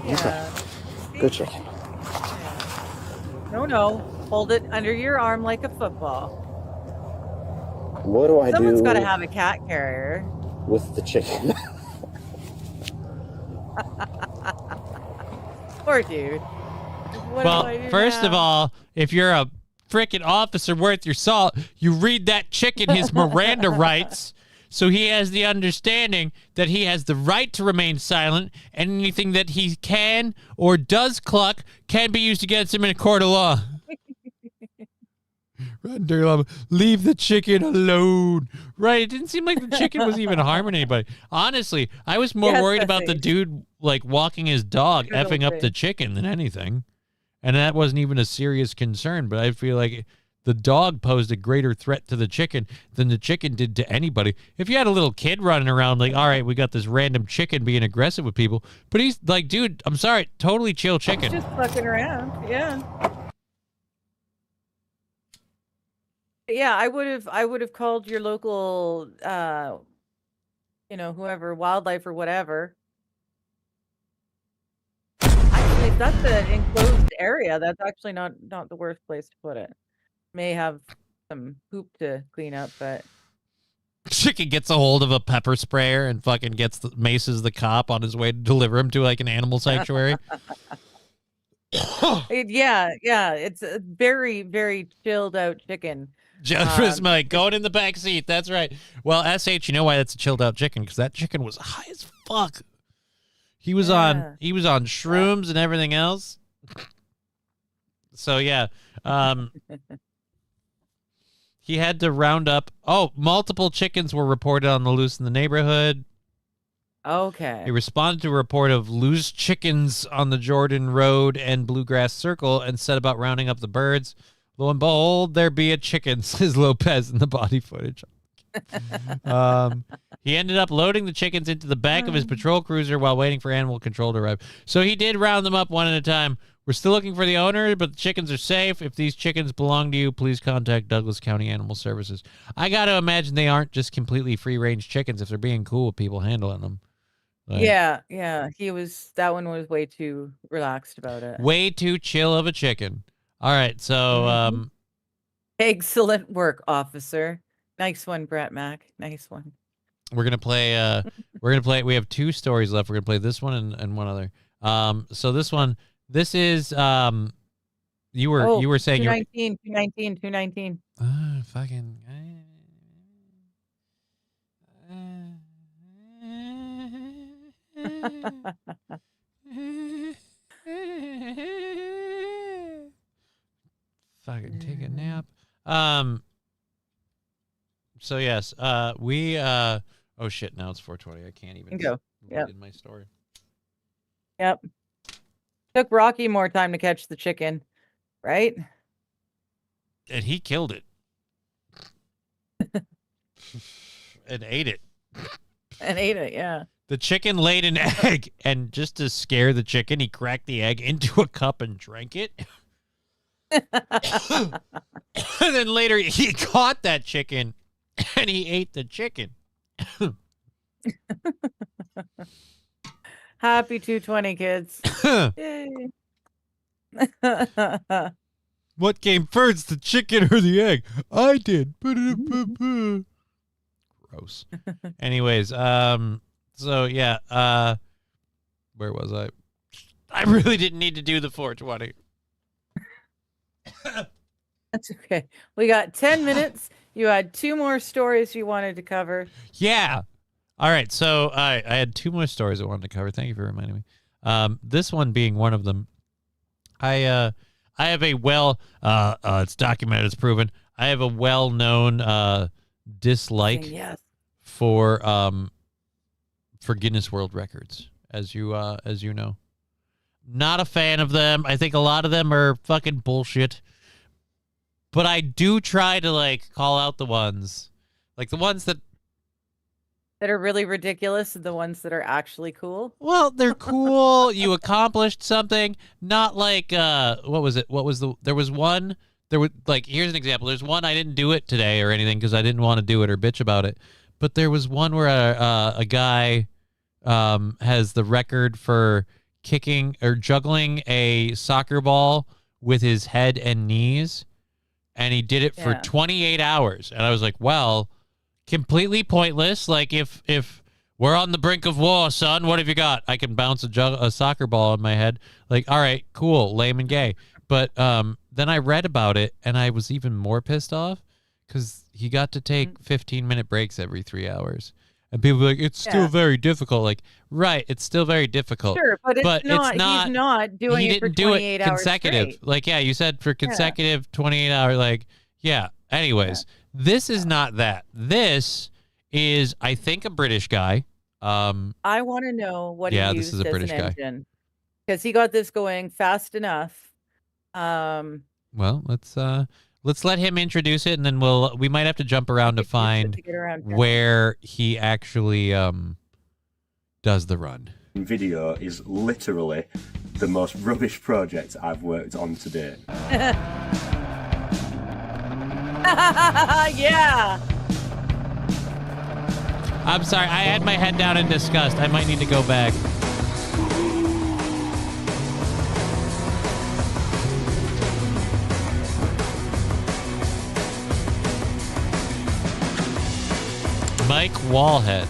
Yeah. Good chicken. No. Hold it under your arm like a football. What do I do? Someone's got to have a cat carrier. With the chicken. Poor dude. Well, first of all, if you're a frickin' officer worth your salt, you read that chicken his Miranda rights, so he has the understanding that he has the right to remain silent, and anything that he can or does cluck can be used against him in a court of law. Leave the chicken alone. Right, it didn't seem like the chicken was even harming anybody. Honestly, I was more worried about the dude like walking his dog, effing up the chicken than anything. And that wasn't even a serious concern, but I feel like the dog posed a greater threat to the chicken than the chicken did to anybody. If you had a little kid running around like, all right, we got this random chicken being aggressive with people, but he's like, dude, I'm sorry, totally chill chicken. Just fucking around, yeah. Yeah, I would have called your local, whoever, wildlife or whatever. Actually, if that's an enclosed area, that's actually not the worst place to put it. May have some poop to clean up, but chicken gets a hold of a pepper sprayer and fucking maces the cop on his way to deliver him to like an animal sanctuary. Yeah, it's a very, very chilled out chicken. Just Mike going in the back seat. That's right. Well, SH, you know why that's a chilled out chicken? Because that chicken was high as fuck. He was on shrooms and everything else. So yeah, he had to round up. Oh, multiple chickens were reported on the loose in the neighborhood. Okay. He responded to a report of loose chickens on the Jordan Road and Bluegrass Circle and set about rounding up the birds. Lo and behold, there be a chicken, says Lopez in the body footage. He ended up loading the chickens into the back of his patrol cruiser while waiting for animal control to arrive. So he did round them up one at a time. We're still looking for the owner, but the chickens are safe. If these chickens belong to you, please contact Douglas County Animal Services. I got to imagine they aren't just completely free-range chickens if they're being cool with people handling them. Like, yeah. That one was way too relaxed about it. Way too chill of a chicken. All right, so excellent work, officer. Nice one, Brett Mac. Nice one. We're gonna play. We have 2 stories left. We're gonna play this one and one other. So this one. This is you were saying 219. Fucking. Fucking take a nap. So yes, we oh shit, now it's 4:20. I can't even go. Yep. In my story. Yep. Took Rocky more time to catch the chicken, right? And he killed it. And ate it. Yeah. The chicken laid an egg, and just to scare the chicken, he cracked the egg into a cup and drank it. And then later he caught that chicken and he ate the chicken. Happy 220, kids. Yay. What came first, the chicken or the egg? I did. Gross. Anyways, so yeah, where was I? I really didn't need to do the 420. That's okay. We got 10 minutes. You had 2 more stories you wanted to cover. Yeah. All right. So I had 2 more stories I wanted to cover. Thank you for reminding me. This one being one of them. I have a it's documented, it's proven. I have a well-known dislike for Guinness World Records, as you know. Not a fan of them. I think a lot of them are fucking bullshit. But I do try to call out the ones that are really ridiculous and the ones that are actually cool. Well, they're cool. You accomplished something. Not like what was it? There was one. There was here's an example. There's one I didn't do it today or anything because I didn't want to do it or bitch about it. But there was one where a guy has the record for kicking or juggling a soccer ball with his head and knees, and he did it for 28 hours. And I was like, well, completely pointless. Like, if we're on the brink of war, son, what have you got? I can bounce a soccer ball on my head. Like, all right, cool, lame and gay. But then I read about it, and I was even more pissed off because he got to take 15-minute breaks every 3 hours. And people were like, it's still very difficult. Like, right, it's still very difficult. Sure, but it's not. He's not doing it for 28 hours consecutive. Straight. Like, yeah, you said for consecutive 28 hours. Like, yeah. Anyways, this is not that. This is, I think, a British guy. I want to know what he used this is a British guy. Because he got this going fast enough. Well, let's let him introduce it, and then we might have to jump around to find where he actually does the run. Video is literally the most rubbish project I've worked on to date. Yeah. I'm sorry, I had my head down in disgust. I might need to go back. Mike Wallhead.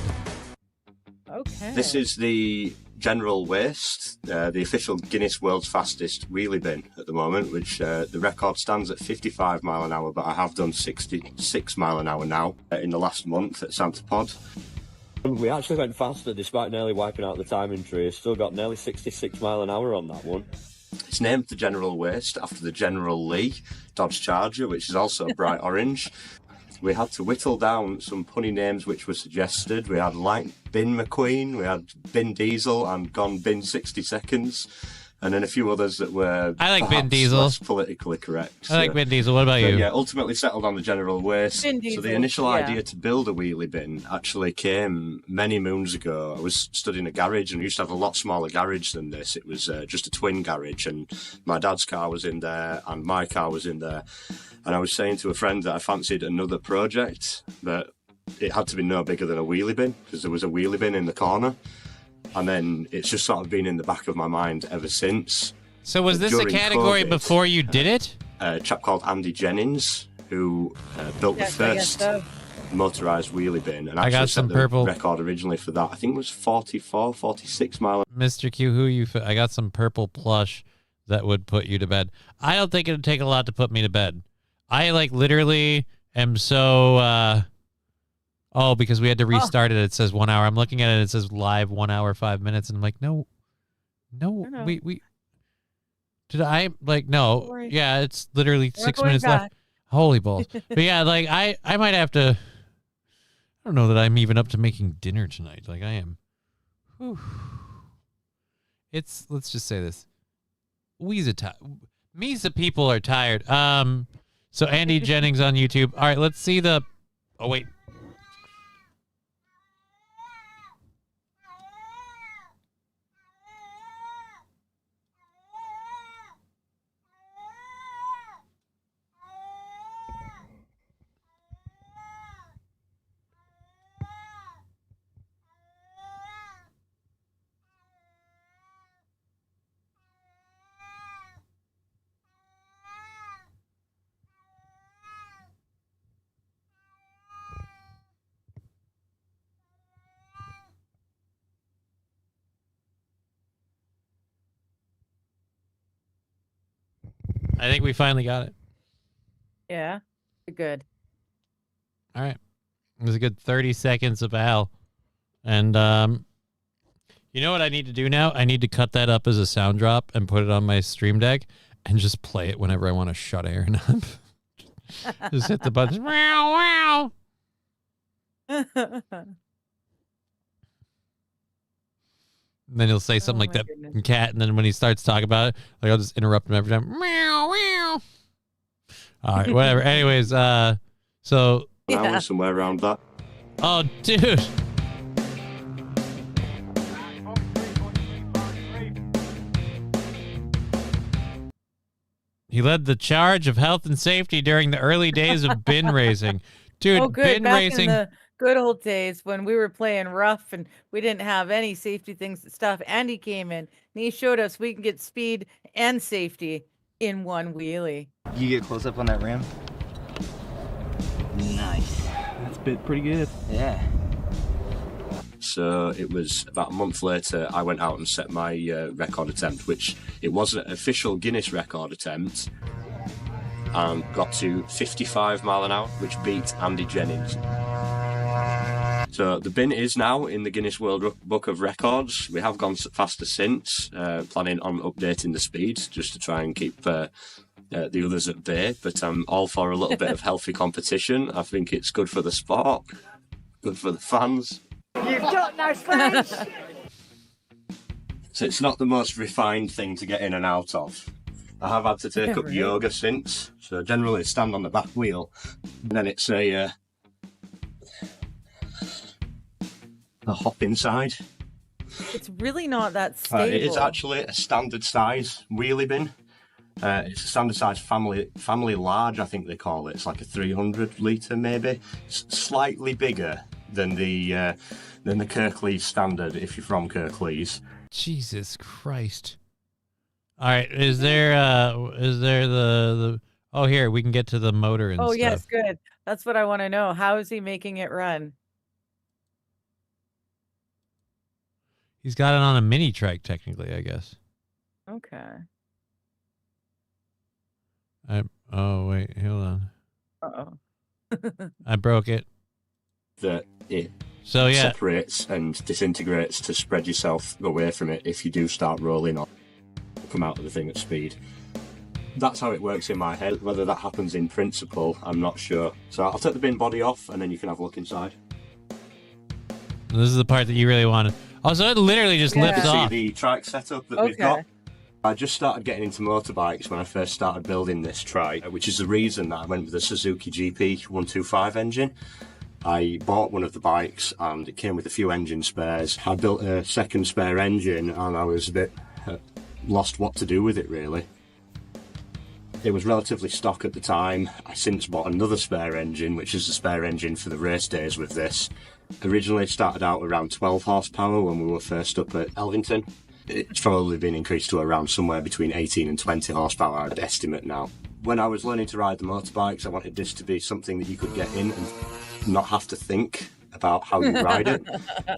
Okay. This is the General Waste, the official Guinness World's Fastest wheelie bin at the moment, which the record stands at 55 mile an hour, but I have done 66 mile an hour now in the last month at Santa Pod. We actually went faster despite nearly wiping out the timing tree. Still got nearly 66 mile an hour on that one. It's named the General Waste after the General Lee Dodge Charger, which is also bright orange. We had to whittle down some punny names which were suggested. We had Light Bin McQueen, we had Bin Diesel, and Gone Bin 60 Seconds. and then a few others that were I like Vin perhaps Diesel. less politically correct. I like Vin Diesel. What about But you? yeah, ultimately settled on the general waste. Vin So the Diesel, initial yeah. idea to build a wheelie bin actually came many moons ago. I was studying a garage and we used to have a lot smaller garage than this. It was just a twin garage, and my dad's car was in there and my car was in there. And I was saying to a friend that I fancied another project, but it had to be no bigger than a wheelie bin, because there was a wheelie bin in the corner. And then it's just sort of been in the back of my mind ever since. So was this a During category COVID, before you did it? A chap called Andy Jennings, who built Yes, the I guess first so. motorised wheelie bin, and I got actually some set the purple- record originally for that. I think it was 44, 46 mile. Mr. Q, who you? I got some purple plush that would put you to bed. I don't think it'd take a lot to put me to bed. I like literally am so. Oh, because we had to restart it. It says 1 hour. I'm looking at it. It says live 1 hour 5 minutes, and I'm like, no, No. we. Did I like no? Don't worry. Yeah, it's literally We're 6 going minutes left. back. Holy balls! But yeah, like I might have to. I don't know that I'm even up to making dinner tonight. Like I am. Whew. Let's just say this. Me's the people are tired. So Andy Jennings on YouTube. All right, let's see the. Oh wait. I think we finally got it. Yeah. Good. All right. It was a good 30 seconds of Al. And you know what I need to do now? I need to cut that up as a sound drop and put it on my Stream Deck and just play it whenever I want to shut Aaron up. Just hit the button. Wow, wow. And then he'll say something like my that goodness. cat, and then when he starts talking about it, like I'll just interrupt him every time. Meow, meow. All right, whatever. Anyways, so Yeah. Hour, somewhere around that. oh dude. He led the charge of health and safety during the early days of bin racing. Dude, Oh, good. bin Back racing. in the good old days when we were playing rough and we didn't have any safety things and stuff, Andy came in and he showed us we can get speed and safety in one wheelie. You get close up on that rim. Nice. That's bit pretty good. Yeah. So it was about a month later, I went out and set my record attempt, which it was an official Guinness record attempt, and got to 55 mile an hour, which beat Andy Jennings. So the bin is now in the Guinness World Book of Records. We have gone faster since, planning on updating the speed just to try and keep the others at bay, but I'm all for a little bit of healthy competition. I think it's good for the sport, good for the fans. You've got no space! So it's not the most refined thing to get in and out of. I have had to take up Right. yoga since, so generally stand on the back wheel, and then it's a hop inside. It's really not that stable. It is actually a standard size wheelie bin. It's a standard size family large, I think they call it. It's like a 300 litre maybe. It's slightly bigger than the Kirklees standard if you're from Kirklees. Jesus Christ. All right, is there the oh, here we can get to the motor and Oh, stuff. yes, good. That's what I want to know. How is he making it run? He's got it on a mini trike technically, I guess. Okay. Oh wait, hold on. Uh-oh. I broke it. That it So yeah, separates and disintegrates to spread yourself away from it if you do start rolling or come out of the thing at speed. That's how it works in my head. Whether that happens in principle, I'm not sure. So I'll take the bin body off and then you can have a look inside. this is the part that you really wanted. Oh, so it literally just Yeah. lifts See off. the trike setup that we've Okay. got. I just started getting into motorbikes when I first started building this trike, which is the reason that I went with the Suzuki GP 125 engine. I bought one of the bikes and it came with a few engine spares. I built a second spare engine and I was a bit lost what to do with it, really. It was relatively stock at the time. I since bought another spare engine, which is the spare engine for the race days with this. Originally it started out around 12 horsepower when we were first up at Elvington. It's probably been increased to around somewhere between 18 and 20 horsepower, I'd estimate now. When I was learning to ride the motorbikes, I wanted this to be something that you could get in and not have to think about how you ride it.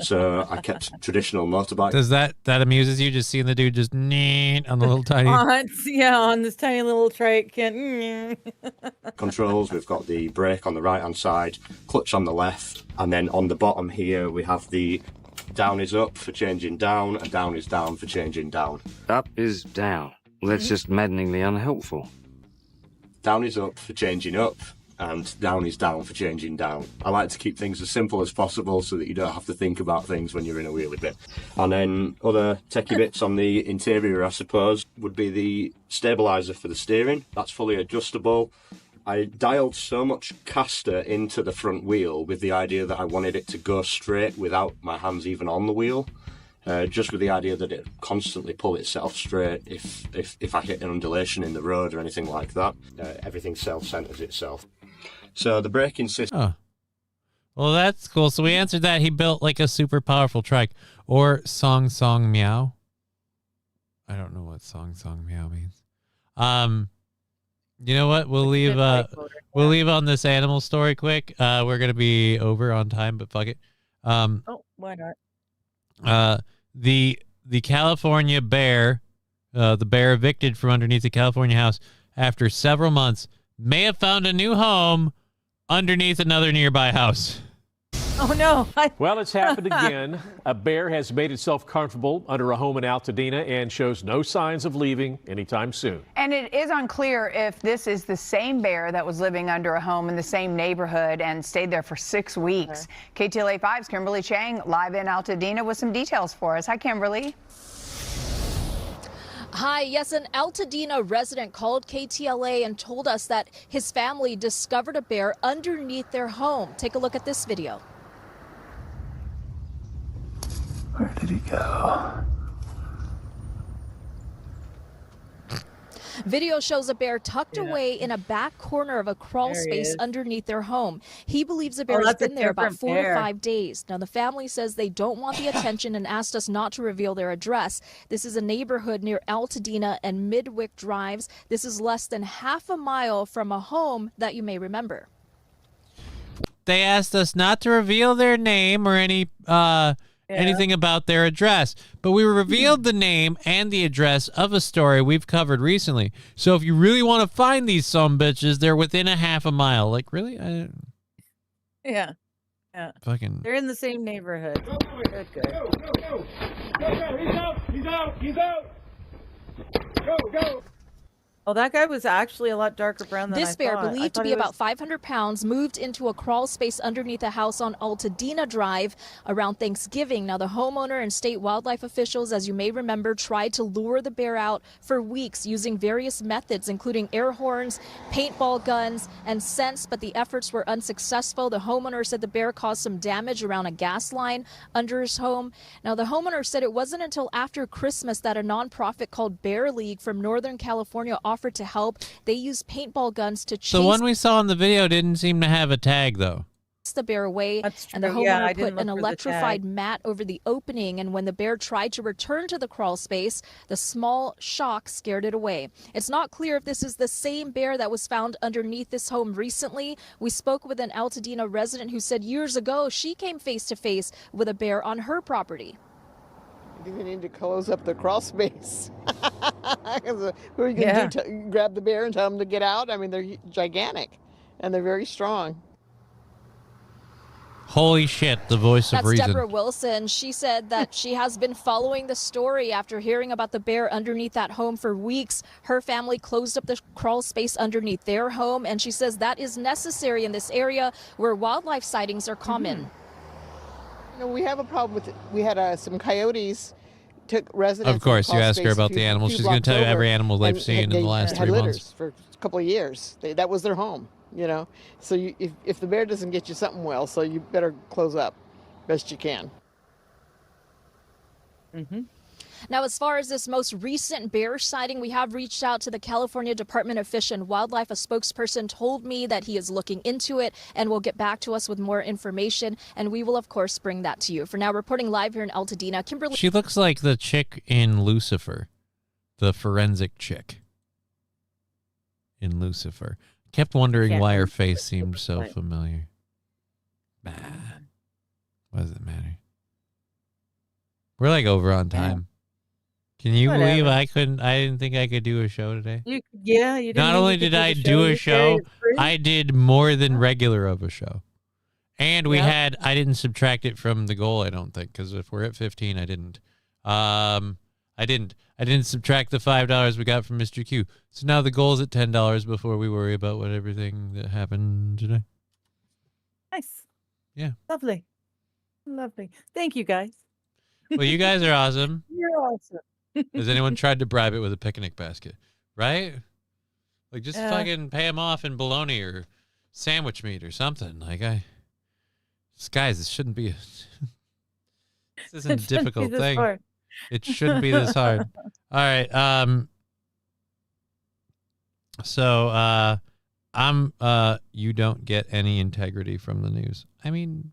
So I kept traditional motorbikes. Does that amuses you, just seeing the dude just on the little tiny... on this tiny little trike. Controls, we've got the brake on the right-hand side, clutch on the left, and then on the bottom here we have the down is up for changing down, and down is down for changing down. Up is down. Well, that's just maddeningly unhelpful. Down is up for changing up, and down is down for changing down. I like to keep things as simple as possible so that you don't have to think about things when you're in a wheelie bit. And then other techie bits on the interior, I suppose, would be the stabiliser for the steering. That's fully adjustable. I dialed so much caster into the front wheel with the idea that I wanted it to go straight without my hands even on the wheel. Just with the idea that it constantly pull itself straight if I hit an undulation in the road or anything like that. Everything self-centers itself. So the braking system... Oh. Well, that's cool. So we answered that. He built like a super powerful trike. Or song meow. I don't know what song meow means. You know what? We'll leave on this animal story quick. We're gonna be over on time, but fuck it. Why not? The California bear, the bear evicted from underneath the California house after several months, may have found a new home underneath another nearby house. Oh, no. Well, it's happened again. A bear has made itself comfortable under a home in Altadena and shows no signs of leaving anytime soon. And it is unclear if this is the same bear that was living under a home in the same neighborhood and stayed there for 6 weeks. Okay. KTLA 5's Kimberly Chang live in Altadena with some details for us. Hi, Kimberly. Hi, yes, an Altadena resident called KTLA and told us that his family discovered a bear underneath their home. Take a look at this video. Where did he go? Video shows a bear tucked away in a back corner of a crawl space underneath their home. He believes the bear has been there about 4 to 5 days. Now, the family says they don't want the attention and asked us not to reveal their address. This is a neighborhood near Altadena and Midwick Drives. This is less than half a mile from a home that you may remember. They asked us not to reveal their name or anything about their address, but we revealed the name and the address of a story we've covered recently. So if you really want to find these sumbitches, they're within a half a mile. Like, really? Yeah. Fucking. They're in the same neighborhood. Good. Go. He's out. Go. Oh, that guy was actually a lot darker brown than I thought. This bear, believed to be about 500 pounds, moved into a crawl space underneath a house on Altadena Drive around Thanksgiving. Now, the homeowner and state wildlife officials, as you may remember, tried to lure the bear out for weeks using various methods, including air horns, paintball guns, and scents, but the efforts were unsuccessful. The homeowner said the bear caused some damage around a gas line under his home. Now, the homeowner said it wasn't until after Christmas that a nonprofit called Bear League from Northern California offered to help. They used paintball guns to chase the one we saw in the video didn't seem to have a tag, though. The bear away. And the homeowner put an electrified mat over the opening, and when the bear tried to return to the crawl space, the small shock scared it away. It's not clear if this is the same bear that was found underneath this home recently. We spoke with an Altadena resident who said years ago she came face to face with a bear on her property. You need to close up the crawl space. Who are you going to do? Grab the bear and tell them to get out? I mean, they're gigantic, and they're very strong. Holy shit, the voice of reason. That's Deborah Wilson. She said that she has been following the story after hearing about the bear underneath that home for weeks. Her family closed up the crawl space underneath their home, and she says that is necessary in this area where wildlife sightings are common. We have a problem with it. We had some coyotes took residents. Of course, in you crawl ask her space a about few- the animals. few She's going to blocks tell you every over, animal they've and seen in they the last had 3 litters months. for a couple of years. That was their home, you know. So if the bear doesn't get you something, well, so you better close up best you can. Mm-hmm. Now, as far as this most recent bear sighting, we have reached out to the California Department of Fish and Wildlife. A spokesperson told me that he is looking into it and will get back to us with more information. And we will, of course, bring that to you. For now, reporting live here in Altadena, Kimberly. She looks like the chick in Lucifer, the forensic chick in Lucifer. Kept wondering why her face seemed so familiar. Bah. What does it matter? We're like over on time. Can you believe I didn't think I could do a show today? You didn't. Not only did I do a show, I did more than regular of a show. And we had, I didn't subtract it from the goal, I don't think, because if we're at 15, I didn't. I didn't subtract the $5 we got from Mr. Q. So now the goal is at $10 before we worry about what everything that happened today. Nice. Yeah. Lovely. Thank you, guys. Well, you guys are awesome. You're awesome. Has anyone tried to bribe it with a picnic basket? Right? Like, just fucking pay them off in bologna or sandwich meat or something. Like, guys, this shouldn't be this isn't a difficult thing. Hard. It shouldn't be this hard. All right. So, you don't get any integrity from the news. I mean,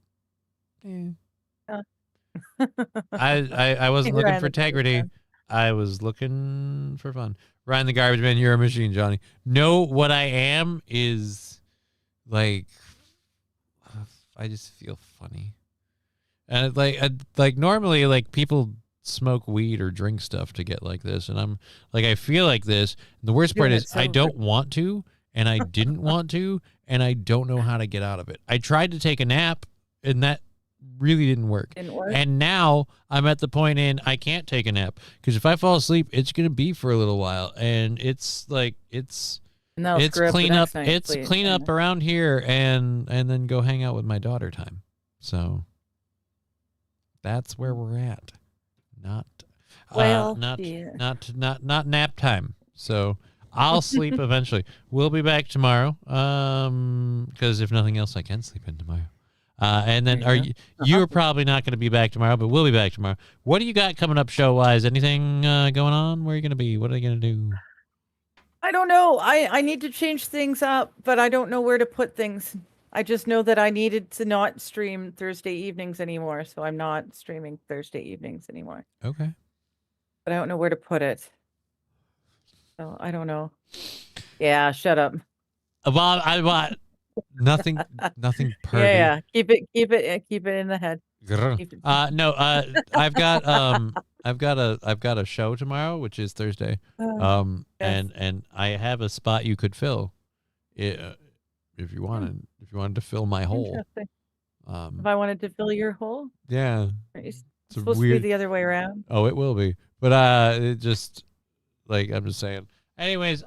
I wasn't looking for integrity. I was looking for fun. Ryan the Garbage Man, you're a machine, Johnny. No, what I am is like, I just feel funny. And like normally, like people smoke weed or drink stuff to get like this, and I'm like, I feel like this. And the worst part is I don't want to, and I didn't want to, and I don't know how to get out of it. I tried to take a nap, and that really didn't work. And now I'm at the point in I can't take a nap because if I fall asleep, it's gonna be for a little while, and it's like it's clean up. It's clean up around here, and then go hang out with my daughter time. So that's where we're at. Not nap time. So I'll sleep eventually. We'll be back tomorrow. Because if nothing else, I can sleep in tomorrow. And then you're probably not going to be back tomorrow, but we'll be back tomorrow. What do you got coming up show wise? Anything going on? Where are you going to be? What are you going to do? I don't know. I need to change things up, but I don't know where to put things. I just know that I needed to not stream Thursday evenings anymore, so I'm not streaming Thursday evenings anymore. Okay. But I don't know where to put it. So I don't know. Yeah, shut up. Well, I want nothing pervy. Yeah. Keep it in the head. No, I've got a show tomorrow, which is Thursday. Yes. And I have a spot you could fill, if you wanted to fill my hole. If I wanted to fill your hole, yeah, it's supposed to be the other way around. Oh, it will be, but it just like I'm just saying. Anyways,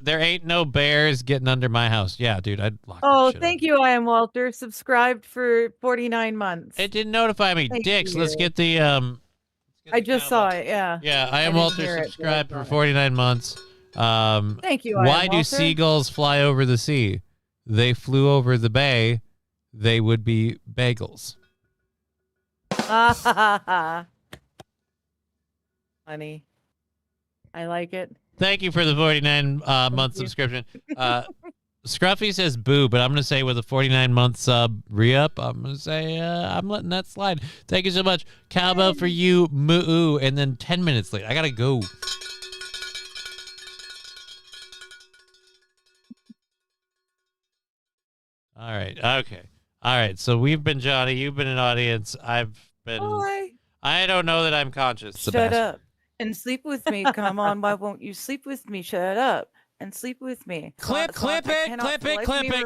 there ain't no bears getting under my house. Yeah, dude, I'd lock that shit thank you, I am Walter. Subscribed for 49 months. It didn't notify me. Thank Dicks, you. let's get the I just saw it, yeah. Yeah, I am Walter, subscribed for 49 months. Thank you, why do seagulls fly over the sea? They flew over the bay. They would be bagels. Funny. I like it. Thank you for the 49 month subscription. Scruffy says boo, but I'm going to say with a 49-month sub re-up, I'm going to say I'm letting that slide. Thank you so much. Cowbell for you, moo, and then 10 minutes late. I got to go. All right. Okay. All right. So we've been Johnny. You've been an audience. I've been... Bye. I don't know that I'm conscious. Shut up and sleep with me. Come on. Why won't you sleep with me? Shut up and sleep with me. Clip it.